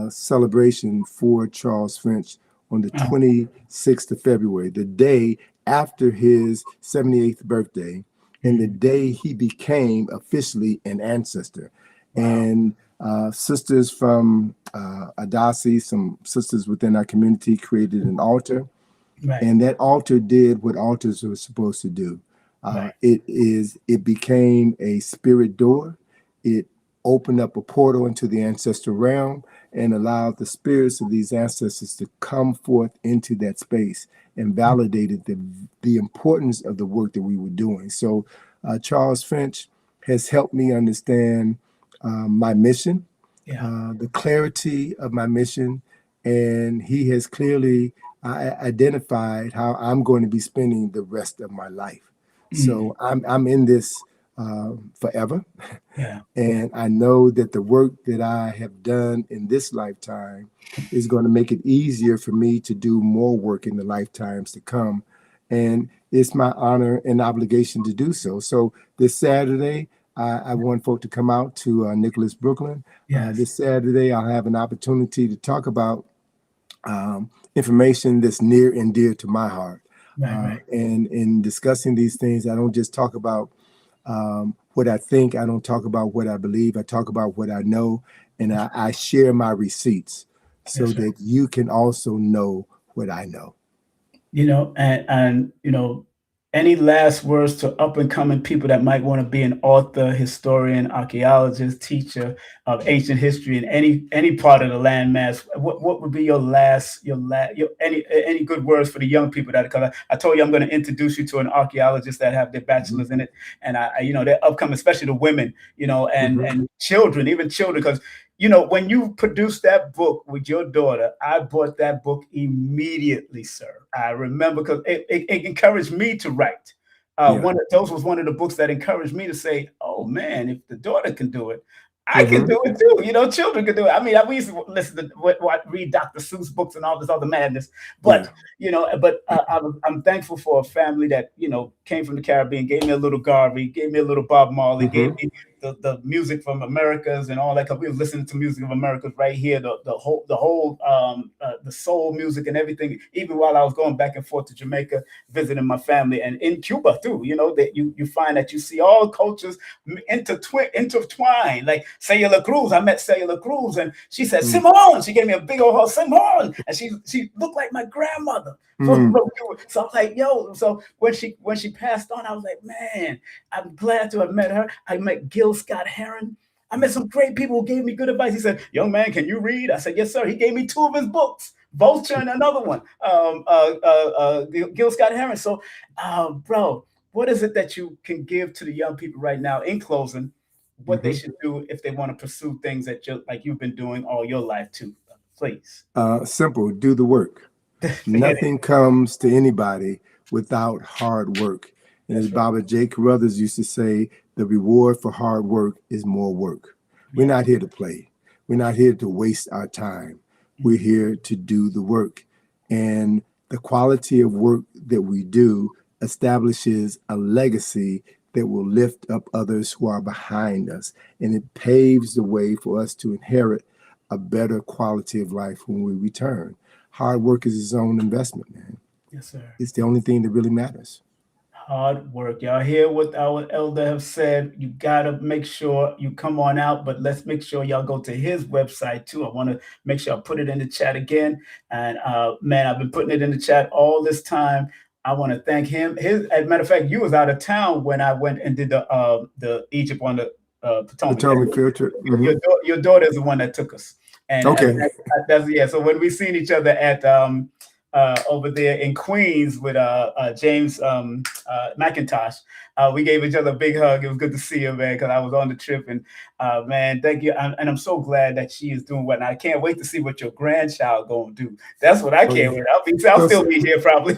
Speaker 2: celebration for Charles Finch on the 26th of February, the day after his 78th birthday, and the day he became officially an ancestor. And sisters from Adasi, some sisters within our community, created an altar. And that altar did what altars were supposed to do. It became a spirit door. It opened up a portal into the ancestral realm and allowed the spirits of these ancestors to come forth into that space, and validated the importance of the work that we were doing. So Charles Finch has helped me understand my mission, the clarity of my mission, and he has clearly identified how I'm going to be spending the rest of my life. So I'm in this forever.
Speaker 1: Yeah.
Speaker 2: And I know that the work that I have done in this lifetime is going to make it easier for me to do more work in the lifetimes to come. And it's my honor and obligation to do so. So this Saturday, I want folk to come out to Nicholas, Brooklyn.
Speaker 1: Yes.
Speaker 2: This Saturday, I'll have an opportunity to talk about information that's near and dear to my heart.
Speaker 1: Right.
Speaker 2: And in discussing these things, I don't just talk about what I think. I don't talk about what I believe. I talk about what I know, and I share my receipts so that you can also know what I know.
Speaker 1: You know, and you know, any last words to up and coming people that might want to be an author, historian, archaeologist, teacher of ancient history in any part of the landmass? What would be your any good words for the young people that, because I told you I'm going to introduce you to an archaeologist that have their bachelor's in it, and I you know, they're upcoming, especially the women, you know, and children, even children, because you know, when you produced that book with your daughter, I bought that book immediately, sir. I remember because it encouraged me to write. Those was one of the books that encouraged me to say, "Oh man, if the daughter can do it, I can do it too." You know, children can do it. I mean, we used to listen to read Dr. Seuss books and all this other madness, but you know, I'm thankful for a family that, you know, came from the Caribbean, gave me a little Garvey, gave me a little Bob Marley, gave me the music from Americas and all that, because we were listening to music of Americas right here, the whole the soul music and everything, even while I was going back and forth to Jamaica visiting my family, and in Cuba too. You know, that you find that you see all cultures intertwined. Like Celia Cruz, I met Celia Cruz and she said, Simone, she gave me a big old hug, Simone, and she looked like my grandmother. So I was like, yo, so when she passed on, I was like, man, I'm glad to have met her. I met Gil Scott Heron. I met some great people who gave me good advice. He said, young man, can you read? I said, yes, sir. He gave me 2 of his books, Vulture and another one, Gil Scott Heron. So, bro, what is it that you can give to the young people right now, in closing, what they should do if they want to pursue things that like you've been doing all your life too? Please.
Speaker 2: Simple, do the work. Nothing comes to anybody without hard work. And as Baba J. Carruthers used to say, the reward for hard work is more work. We're not here to play. We're not here to waste our time. We're here to do the work. And the quality of work that we do establishes a legacy that will lift up others who are behind us. And it paves the way for us to inherit a better quality of life when we return. Hard work is its own investment, man.
Speaker 1: Yes, sir.
Speaker 2: It's the only thing that really matters.
Speaker 1: Hard work. Y'all hear what our elder have said. You got to make sure you come on out, but let's make sure y'all go to his website too. I want to make sure I put it in the chat again. And man, I've been putting it in the chat all this time. I want to thank him. As a matter of fact, you was out of town when I went and did the Egypt on the Potomac
Speaker 2: field trip.
Speaker 1: Your daughter is the one that took us. And that's so when we seen each other at over there in Queens with James McIntosh, we gave each other a big hug. It was good to see her, man, because I was on the trip. And man, thank you. And I'm so glad that she is doing well. And I can't wait to see what your grandchild gonna do. That's what I can't wait. I'll still be here probably.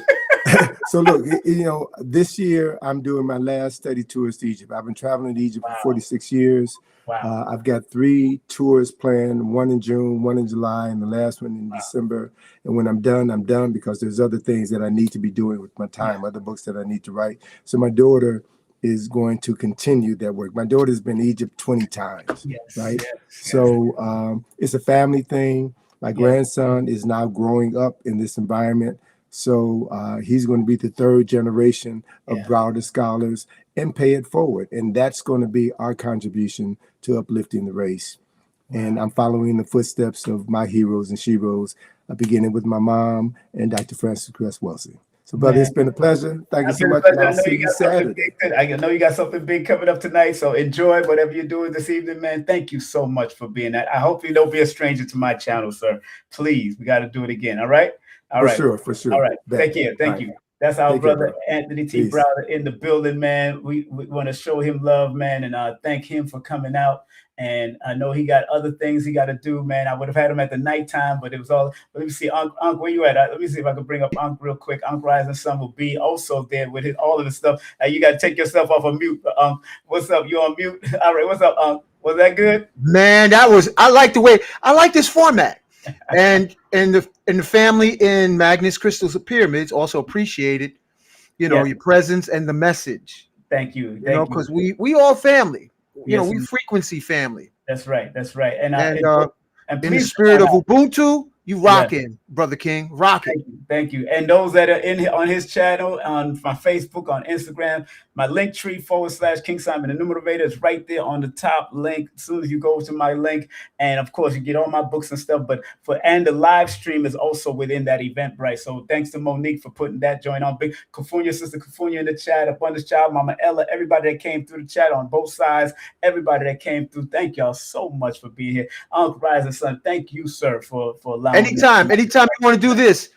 Speaker 2: So look, you know, this year I'm doing my last study tours to Egypt. I've been traveling to Egypt for 46 years.
Speaker 1: Wow.
Speaker 2: I've got 3 tours planned, one in June, one in July, and the last one in December. And when I'm done because there's other things that I need to be doing with my time, other books that I need to write. So my daughter is going to continue that work. My daughter's been to Egypt 20 times, right? So it's a family thing. My grandson is now growing up in this environment. So he's going to be the 3rd generation of Browder scholars and pay it forward. And that's going to be our contribution to uplifting the race. And I'm following the footsteps of my heroes and sheroes, beginning with my mom and Dr. Frances Cress Wilson. So, brother, it's been a pleasure. Thank you so much. And I'll see you Saturday.
Speaker 1: I know you got something big coming up tonight. So enjoy whatever you're doing this evening, man. Thank you so much for being that. I hope you don't be a stranger to my channel, sir. Please, we got to do it again. All right.
Speaker 2: For sure.
Speaker 1: All right. Thank you. That's our brother, Anthony T. Browder in the building, man. We want to show him love, man, and thank him for coming out And I know he got other things he got to do, man. I would have had him at the nighttime, but it was all. Let me see, Unc, where you at? Let me see if I can bring up Unc real quick. Unc Rising Sun will be also there with all of the stuff. You got to take yourself off of mute. What's up? You on mute? All right. What's up, Unc? Was that good?
Speaker 3: Man, I like this format. And the family in Magnus Crystals of Pyramids also appreciated, your presence and the message.
Speaker 1: Thank you.
Speaker 3: Because we all family. We frequency family.
Speaker 1: That's right. And
Speaker 3: in the spirit of Ubuntu, you rocking, Brother King, rocking.
Speaker 1: Thank you. And those that are on his channel, on my Facebook, on Instagram, my link tree /King Simon the New Motivator is right there on the top link. As soon as you go to my link, and of course you get all my books and stuff. And the live stream is also within that Eventbrite. So thanks to Monique for putting that joint on. Big Kafunya, Sister Kafunya in the chat, Abundance Child, Mama Ella, everybody that came through the chat on both sides, everybody that came through. Thank y'all so much for being here. Uncle Rising Sun, thank you, sir, for allowing
Speaker 3: anytime you want to do this.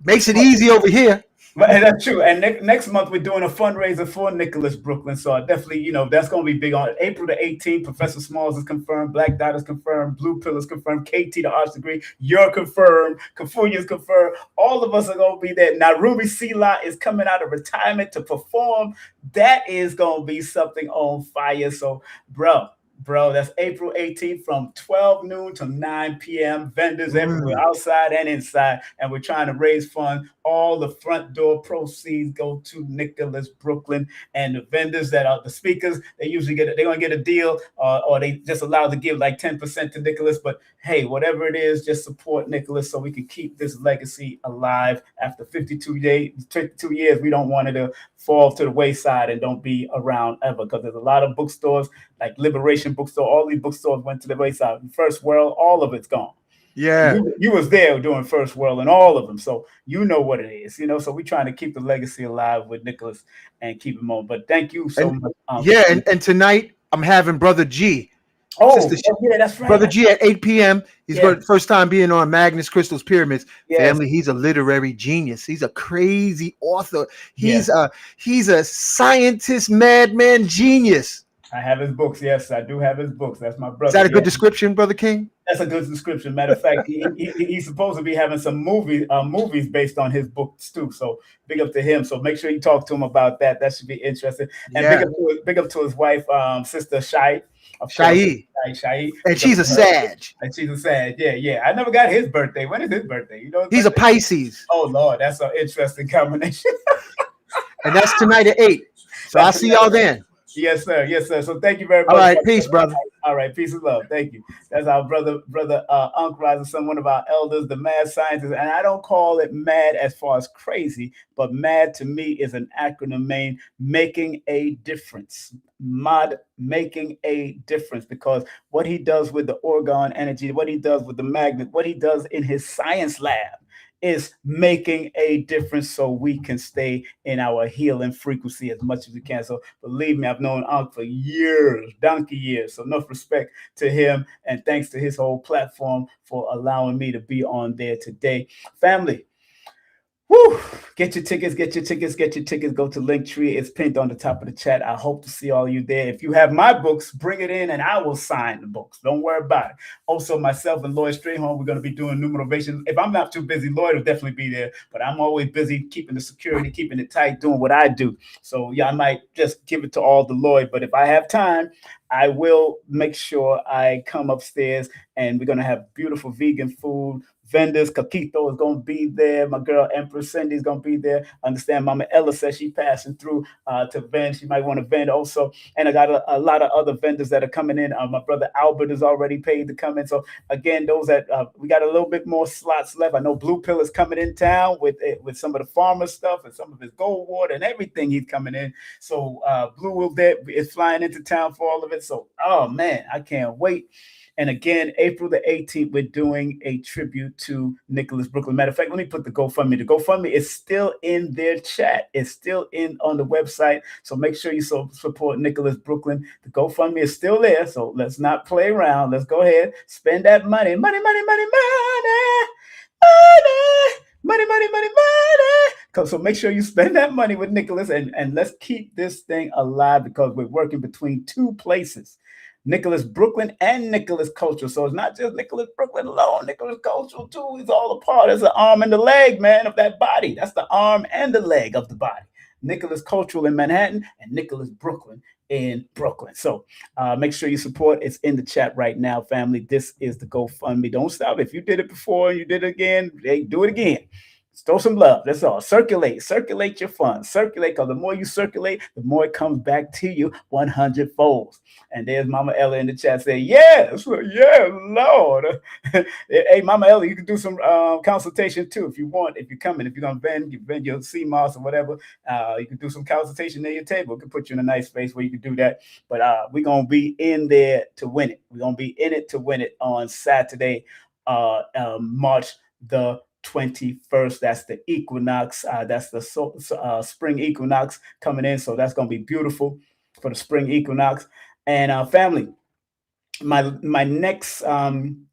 Speaker 3: Makes it easy over here.
Speaker 1: But that's true. And next month we're doing a fundraiser for Nicholas Brooklyn. So I definitely, that's going to be big on April the 18th. Professor Smalls is confirmed. Black Dot is confirmed. Blue Pill is confirmed. KT, the arts degree, you're confirmed. Kafunya is confirmed. All of us are going to be there. Now Ruby Sela is coming out of retirement to perform. That is going to be something on fire. So, bro, that's April 18th from 12 noon to 9 p.m. Vendors everywhere, outside and inside. And we're trying to raise funds. All the front door proceeds go to Nicholas Brooklyn. And the vendors that are the speakers, they're going to get a deal, or they just allowed to give like 10% to Nicholas. But hey, whatever it is, just support Nicholas so we can keep this legacy alive. After 52 years, we don't want it to fall to the wayside and don't be around ever, because there's a lot of bookstores like Liberation Bookstore. All these bookstores went to the wayside. First World, all of it's gone.
Speaker 3: Yeah,
Speaker 1: you was there doing First World and all of them, so you know what it is. So we're trying to keep the legacy alive with Nicholas and keep him on. But thank you so much.
Speaker 3: And tonight I'm having Brother G.
Speaker 1: That's right.
Speaker 3: Brother G at 8 p.m. He's got first time being on Magnus Crystals Pyramids. Family, he's a literary genius. He's a crazy author. He's a scientist, madman genius.
Speaker 1: I have his books. Yes, I do have his books. That's my brother.
Speaker 3: Is that a good description, Brother King?
Speaker 1: That's a good description. Matter of fact, he's supposed to be having some movies based on his books too. So big up to him. So make sure you talk to him about that. That should be interesting. And big up to his wife, Sister Shai.
Speaker 3: Shai. And she's a Sag.
Speaker 1: Yeah. I never got his birthday. When is his birthday?
Speaker 3: He's a Pisces.
Speaker 1: Oh Lord, that's an interesting combination.
Speaker 3: And that's tonight at 8. So I'll see y'all then.
Speaker 1: Yes, sir. So thank you very much.
Speaker 3: All right, peace, brother.
Speaker 1: All right, peace and love. Thank you. That's our brother, Unc Rising Sun, one of our elders, the mad scientist. And I don't call it mad as far as crazy, but mad to me is an acronym mean making a difference. MOD, making a difference, because what he does with the orgone energy, what he does with the magnet, what he does in his science lab is making a difference so we can stay in our healing frequency as much as we can. So believe me, I've known Unc for years, donkey years. So enough respect to him, and thanks to his whole platform for allowing me to be on there today. Family, woo, get your tickets. Go to Linktree. It's pinned on the top of the chat. I hope to see all of you there. If you have my books, bring it in and I will sign the books. Don't worry about it. Also, myself and Lloyd Strayhorn, we're going to be doing new motivations. If I'm not too busy, Lloyd will definitely be there, but I'm always busy keeping the security, keeping it tight, doing what I do. So yeah, I might just give it to all the Lloyd, but if I have time, I will make sure I come upstairs, and we're going to have beautiful vegan food. Vendors, Kakito is going to be there. My girl Empress Cindy is going to be there. I understand Mama Ella says she's passing through to vend. She might want to vend also. And I got a lot of other vendors that are coming in. My brother Albert is already paid to come in. So again, those that we got a little bit more slots left. I know Blue Pill is coming in town with some of the farmer stuff and some of his gold water and everything. He's coming in. So Blue is flying into town for all of it. So, oh man, I can't wait. And again, April the 18th, we're doing a tribute to Nicholas Brooklyn. Matter of fact, let me put the GoFundMe. The GoFundMe is still in their chat. It's still on the website. So make sure you support Nicholas Brooklyn. The GoFundMe is still there. So let's not play around. Let's go ahead, spend that money. Money. So make sure you spend that money with Nicholas, and let's keep this thing alive, because we're working between two places. Nicholas Brooklyn and Nicholas Cultural. So it's not just Nicholas Brooklyn alone. Nicholas Cultural too is all a part. It's the arm and the leg, man, of that body. That's the arm and the leg of the body. Nicholas Cultural in Manhattan and Nicholas Brooklyn in Brooklyn. So make sure you support. It's in the chat right now, family. This is the GoFundMe. Don't stop. If you did it before and you did it again, hey, do it again. Throw some love. That's all. Circulate your funds. Circulate, because the more you circulate, the more it comes back to you 100 folds. And there's Mama Ella in the chat saying, yes, yeah, Lord. Hey, Mama Ella, you can do some consultation too if you want. If you're coming, if you're going to vend your CMOS or whatever, you can do some consultation near your table. It can put you in a nice space where you can do that. But we're going to be in there to win it. We're going to be in it to win it on Saturday, March the 21st. That's the equinox. That's the spring equinox coming in. So that's going to be beautiful for the spring equinox. And family, my next lesson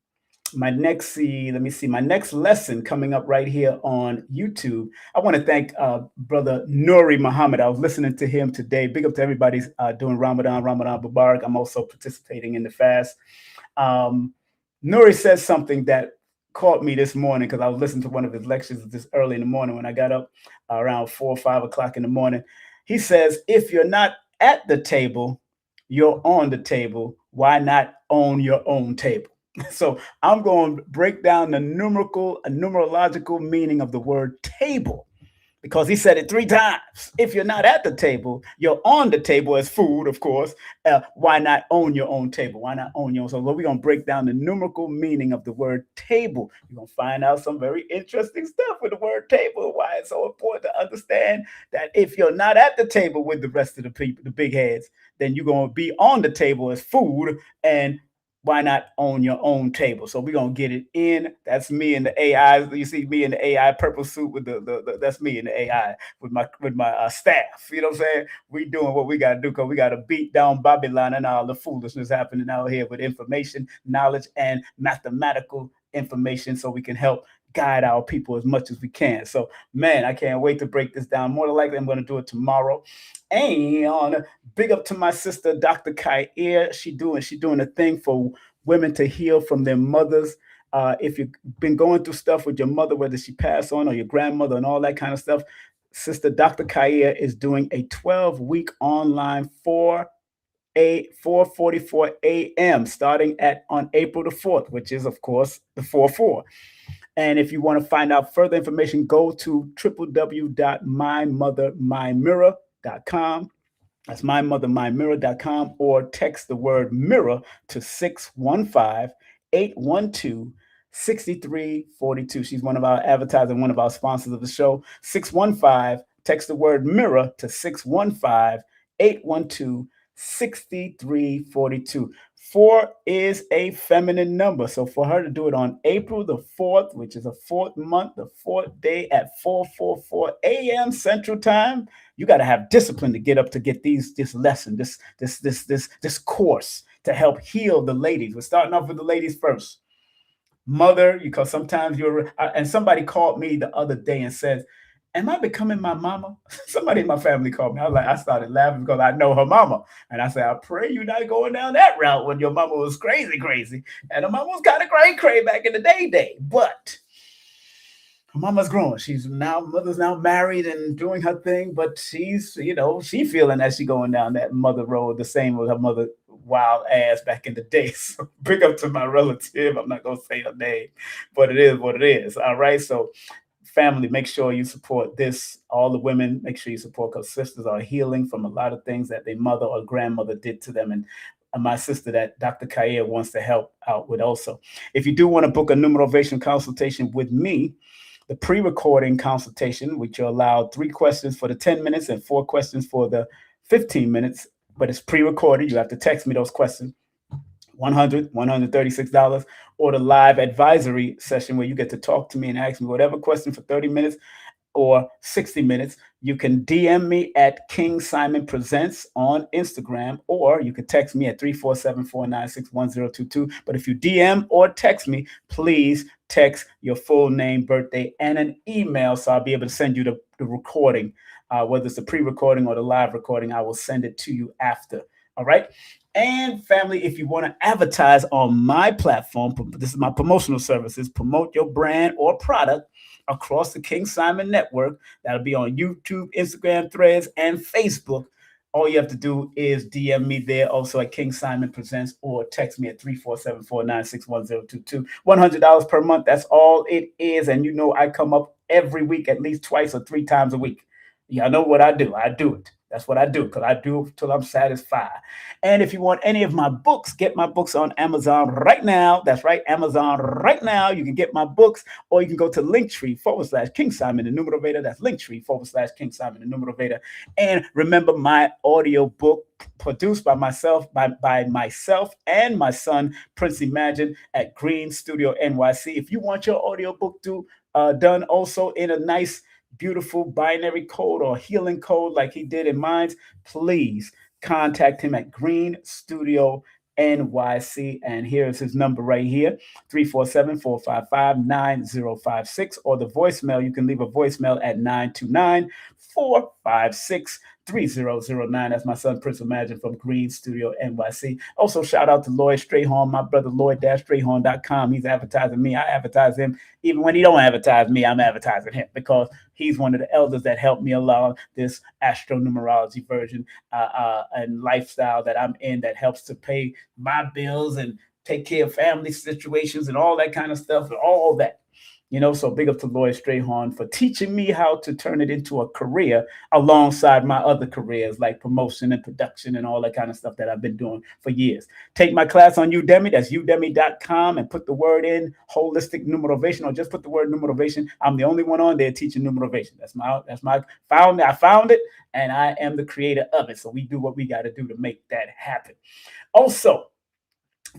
Speaker 1: coming up right here on YouTube. I want to thank brother Nuri Muhammad. I was listening to him today. Big up to everybody doing Ramadan Mubarak. I'm also participating in the fast. Nuri says something that caught me this morning, because I was listening to one of his lectures this early in the morning when I got up around 4 or 5 o'clock in the morning. He says, if you're not at the table, you're on the table. Why not own your own table? So I'm going to break down the numerological meaning of the word table, because he said it 3 times. If you're not at the table, you're on the table as food, of course. Why not own your own table? Why not own your own? So we're going to break down the numerical meaning of the word table. You're going to find out some very interesting stuff with the word table, why it's so important to understand that if you're not at the table with the rest of the people, the big heads, then you're going to be on the table as food, and why not own your own table? So we're gonna get it in. That's me in the AI. You see me in the AI purple suit with the that's me in the AI with my staff. You know what I'm saying? We doing what we gotta do, because we gotta beat down Babylon and all the foolishness happening out here with information, knowledge, and mathematical information, so we can help guide our people as much as we can. So man, I can't wait to break this down. More than likely, I'm gonna do it tomorrow. And big up to my sister, Dr. Kair. She doing a thing for women to heal from their mothers. If you've been going through stuff with your mother, whether she passed on or your grandmother and all that kind of stuff, Sister Dr. Kair is doing a 12-week online 4:44 a.m. starting on April the 4th, which is, of course, the 4/4. And if you want to find out further information, go to www.mymothermymirror.com. That's mymothermymirror.com, or text the word mirror to 615-812-6342. She's one of our advertisers, one of our sponsors of the show. 615, text the word mirror to 615-812-6342. 4 is a feminine number. So for her to do it on April the 4th, which is a 4th month, the 4th day at 4:44 a.m. Central Time, you got to have discipline to get up to get this lesson, this course to help heal the ladies. We're starting off with the ladies first. Mother, because sometimes and somebody called me the other day and says, am I becoming my mama? Somebody in my family called me. I started laughing because I know her mama. And I said, I pray you're not going down that route when your mama was crazy. And her mama was kind of cray back in the day. But her mama's grown. Mother's now married and doing her thing, but she's, she feeling that she going down that mother road the same with her mother wild ass back in the day. So big up to my relative. I'm not going to say her name, but it is what it is. All right. So family, make sure you support this. All the women, make sure you support, because sisters are healing from a lot of things that their mother or grandmother did to them. And my sister that Dr. Kair wants to help out with also. If you do want to book a numerovation consultation with me, the pre-recording consultation, which you're allowed 3 questions for the 10 minutes and 4 questions for the 15 minutes, but it's pre-recorded. You have to text me those questions. $136, or the live advisory session where you get to talk to me and ask me whatever question for 30 minutes. or 60 minutes, you can DM me at King Simon Presents on Instagram, or you can text me at 347-496-1022. But if you DM or text me, please text your full name, birthday, and an email, so I'll be able to send you the recording. Whether it's the pre-recording or the live recording, I will send it to you after. All right. And family, if you want to advertise on my platform, this is my promotional services, promote your brand or product across the King Simon Network. That'll be on YouTube, Instagram, Threads, and Facebook. All you have to do is DM me there also at King Simon Presents, or text me at 347-496-1022. $100 per month. That's all it is. And you know I come up every week at least twice or three times a week. Y'all know what I do. I do it. That's what I do, because I do it till I'm satisfied. And if you want any of my books, get my books on Amazon right now. That's right, Amazon right now. You can get my books, or you can go to Linktree/King Simon the Numero Veda. That's Linktree/King Simon the Numero Veda. And remember, my audio book produced by myself, by myself and my son, Prince Imagine, at Green Studio NYC. If you want your audio book done also in a nice, beautiful binary code or healing code like he did in mine, please contact him at Green Studio NYC. And here's his number right here, 347-455-9056, or the voicemail. You can leave a voicemail at 929-456-3009. That's my son, Prince Imagine, from Green Studio NYC. Also, shout out to Lloyd Strayhorn, my brother, Lloyd-Strayhorn.com. He's advertising me. I advertise him. Even when he don't advertise me, I'm advertising him, because he's one of the elders that helped me along this astronumerology version and lifestyle that I'm in, that helps to pay my bills and take care of family situations and all that kind of stuff, and all that. So big up to Lloyd Strayhorn for teaching me how to turn it into a career alongside my other careers, like promotion and production and all that kind of stuff that I've been doing for years. Take my class on Udemy. That's udemy.com, and put the word in holistic numerovation, or just put the word numerovation. I'm the only one on there teaching numerovation. That's my found. I found it, and I am the creator of it. So we do what we got to do to make that happen. Also,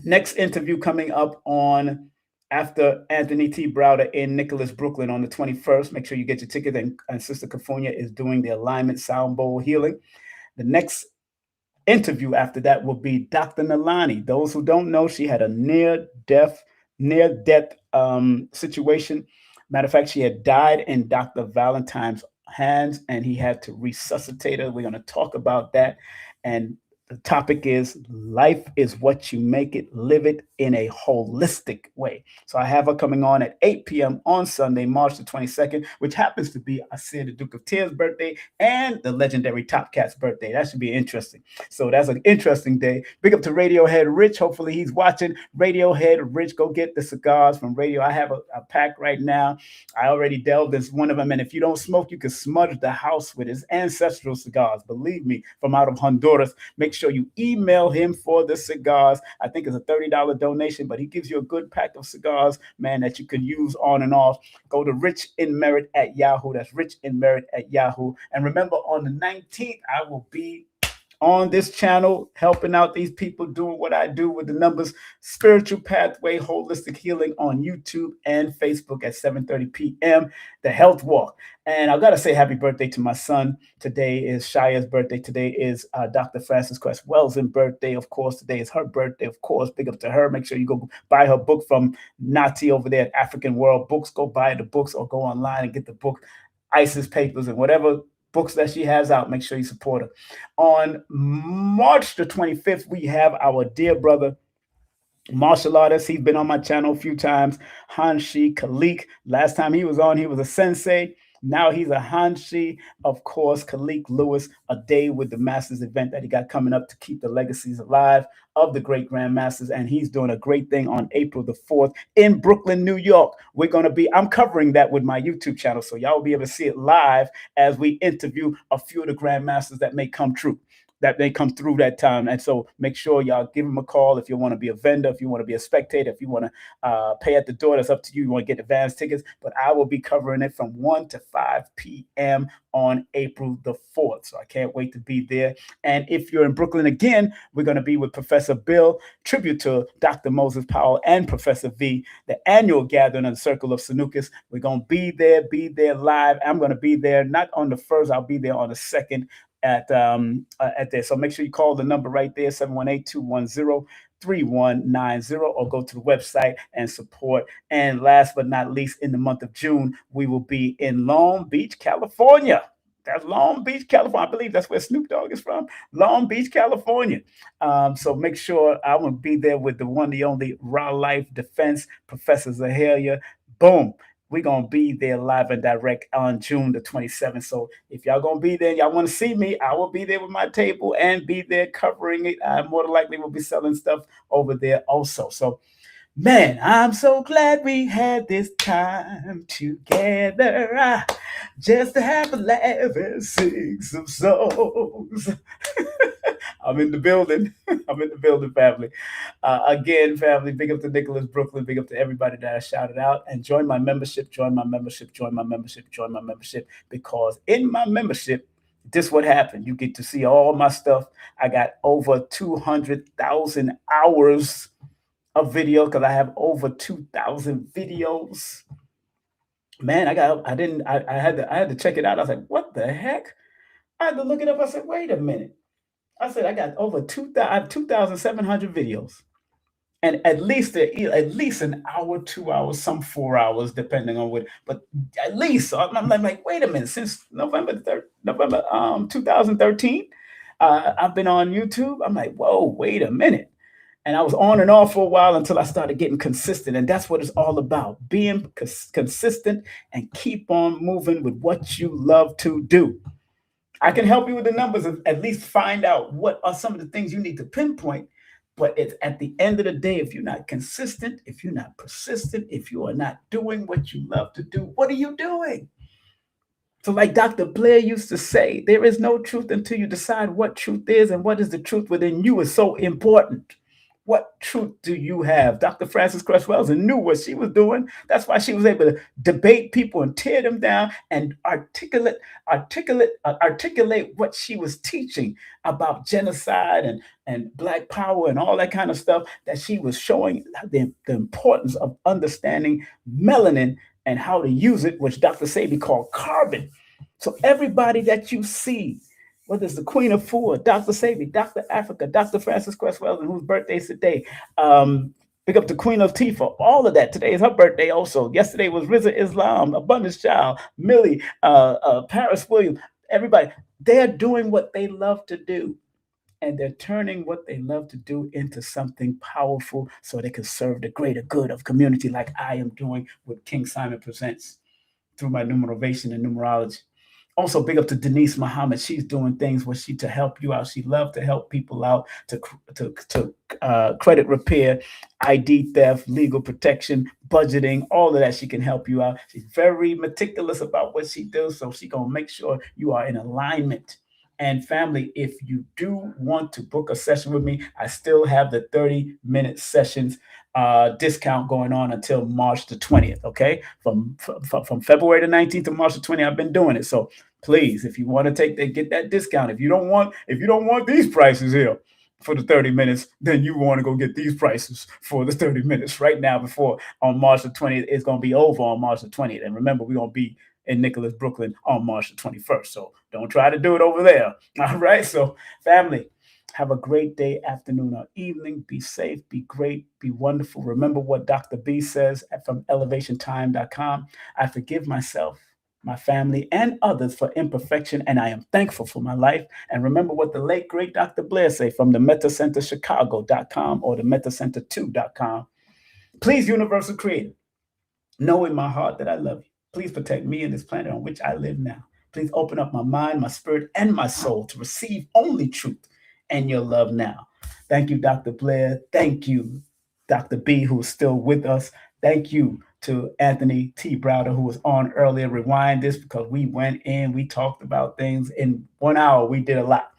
Speaker 1: next interview coming up on after Anthony T. Browder in Nicholas, Brooklyn on the 21st. Make sure you get your ticket. And Sister Cafunia is doing the alignment sound bowl healing. The next interview after that will be Dr. Nalani. Those who don't know, she had a near-death situation. Matter of fact, she had died in Dr. Valentine's hands, and he had to resuscitate her. We're going to talk about that. And the topic is life is what you make it, live it in a holistic way. So I have her coming on at 8 p.m. on Sunday, March the 22nd, which happens to be Asir the Duke of Tears' birthday and the legendary Top Cat's birthday. That should be interesting. So that's an interesting day. Big up to Radiohead Rich. Hopefully he's watching. Radiohead Rich, go get the cigars from Radio. I have a pack right now. I already delved into one of them. And if you don't smoke, you can smudge the house with his Ancestral cigars. Believe me, from out of Honduras. Make sure you email him for the cigars. I think it's a $30 donation, but he gives you a good pack of cigars, man, that you can use on and off. Go to Rich in Merit at Yahoo. That's Rich in Merit at Yahoo. And remember, on the 19th, I will be on this channel helping out these people doing what I do with the numbers. Spiritual Pathway Holistic Healing on YouTube and Facebook at 7:30 p.m. The Health Walk. And I've got to say happy birthday to my son. Today is Shaya's birthday. Today is Dr. Frances Quest Wells's birthday. Of course, today is her birthday. Of course, big up to her. Make sure you go buy her book from Nati over there at African World Books. Go buy the books, or go online and get the book, Isis Papers, and whatever books that she has out. Make sure you support her. On March the 25th, we have our dear brother, martial artist. He's been on my channel a few times, Hanshi Khalik. Last time he was on, he was a sensei. Now he's a Hanshi. Of course, Khalik Lewis, a Day with the Masters event that he got coming up to keep the legacies alive of the great grandmasters. And he's doing a great thing on April the 4th in Brooklyn, New York. I'm covering that with my YouTube channel. So y'all will be able to see it live as we interview a few of the grandmasters that may come true. that they come through that time. And so make sure y'all give them a call if you want to be a vendor, if you want to be a spectator, if you want to pay at the door. That's up to you. You want to get advance tickets, but I will be covering it from 1 to 5 p.m. on April the 4th. So I can't wait to be there. And if you're in Brooklyn again, we're going to be with Professor Bill, tribute to Dr. Moses Powell and Professor V, the annual gathering of the Circle of Sanukis. We're going to be there live. I'm going to be there, not on the 1st, I'll be there on the 2nd at there. So make sure you call the number right there, 718-210-3190, or go to the website and support. And last but not least, in the month of June, we will be in Long Beach, California. That's Long Beach, California. I believe that's where Snoop Dogg is from. Long Beach, California. So make sure I will be there with the one, the only Raw Life Defense, Professor Zaharia. Boom. We're going to be there live and direct on June the 27th. So if y'all going to be there, y'all want to see me, I will be there with my table and be there covering it. I more than likely will be selling stuff over there also. So, man, I'm so glad we had this time together, just to have a laugh and sing some songs. I'm in the building. I'm in the building, family. Again, family, big up to Nicholas, Brooklyn. Big up to everybody that I shouted out. And join my membership, join my membership, join my membership, join my membership. Because in my membership, this what happened. You get to see all my stuff. I got over 200,000 hours of video because I have over 2,000 videos. Man, I had to check it out. I was like, what the heck? I had to look it up. I said, wait a minute. I said, I got over 2,700 videos, and at least an hour, 2 hours, some 4 hours, depending on what, but at least. So I'm like, wait a minute, since November 2013, I've been on YouTube. I'm like, whoa, wait a minute. And I was on and off for a while until I started getting consistent. And that's what it's all about, being consistent and keep on moving with what you love to do. I can help you with the numbers and at least find out what are some of the things you need to pinpoint. But it's at the end of the day, if you're not consistent, if you're not persistent, if you are not doing what you love to do, what are you doing? So like Dr. Blair used to say, there is no truth until you decide what truth is, and what is the truth within you is so important. What truth do you have? Dr. Frances Cress Welsing knew what she was doing. That's why she was able to debate people and tear them down and articulate what she was teaching about genocide and Black power and all that kind of stuff, that she was showing the importance of understanding melanin and how to use it, which Dr. Sebi called carbon. So everybody that you see, whether it's the Queen of Food, Dr. Sebi, Dr. Africa, Dr. Frances Cress Welsing, whose birthday is today. Pick up the Queen of Tifa, all of that. Today is her birthday also. Yesterday was Riza Islam, Abundance Child, Millie, Paris Williams, everybody. They're doing what they love to do. And they're turning what they love to do into something powerful so they can serve the greater good of community, like I am doing with King Simon Presents through my numerovation and numerology. Also, big up to Denise Muhammad. She's doing things where to help you out. She loves to help people out, to credit repair, ID theft, legal protection, budgeting, all of that. She can help you out. She's very meticulous about what she does, so she's going to make sure you are in alignment. And family, if you do want to book a session with me, I still have the 30-minute sessions discount going on until March the 20th. Okay, from February the 19th to March the 20th, I've been doing it. So please, if you want to get that discount, if you don't want these prices here for the 30 minutes, then you want to go get these prices for the 30 minutes right now before on March the 20th. It's going to be over on March the 20th. And remember, we're going to be in Nicholas, Brooklyn on March the 21st. So don't try to do it over there. All right. So family, have a great day, afternoon, or evening. Be safe, be great, be wonderful. Remember what Dr. B says from elevationtime.com. I forgive myself, my family, and others for imperfection, and I am thankful for my life. And remember what the late, great Dr. Blair say from the metacenterchicago.com or the metacenter2.com. Please, Universal Creator, know in my heart that I love you. Please protect me and this planet on which I live now. Please open up my mind, my spirit, and my soul to receive only truth and your love now. Thank you, Dr. Blair. Thank you, Dr. B, who's still with us. Thank you to Anthony T. Browder, who was on earlier. Rewind this because we went in, we talked about things in 1 hour. We did a lot.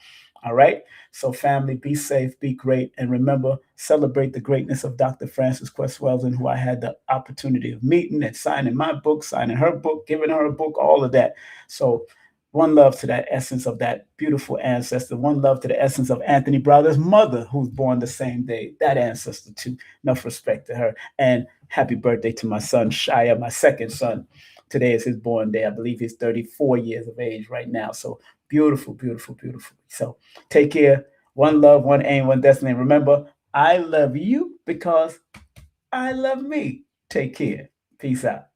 Speaker 1: All right. So, family, be safe, be great, and remember, celebrate the greatness of Dr. Frances Quest Wells, who I had the opportunity of meeting and signing my book, signing her book, giving her a book, all of that. So, one love to that essence of that beautiful ancestor. One love to the essence of Anthony Browder's mother, who's born the same day. That ancestor, too. Enough respect to her. And happy birthday to my son, Shia, my second son. Today is his born day. I believe he's 34 years of age right now. So beautiful, beautiful, beautiful. So take care. One love, one aim, one destiny. Remember, I love you because I love me. Take care. Peace out.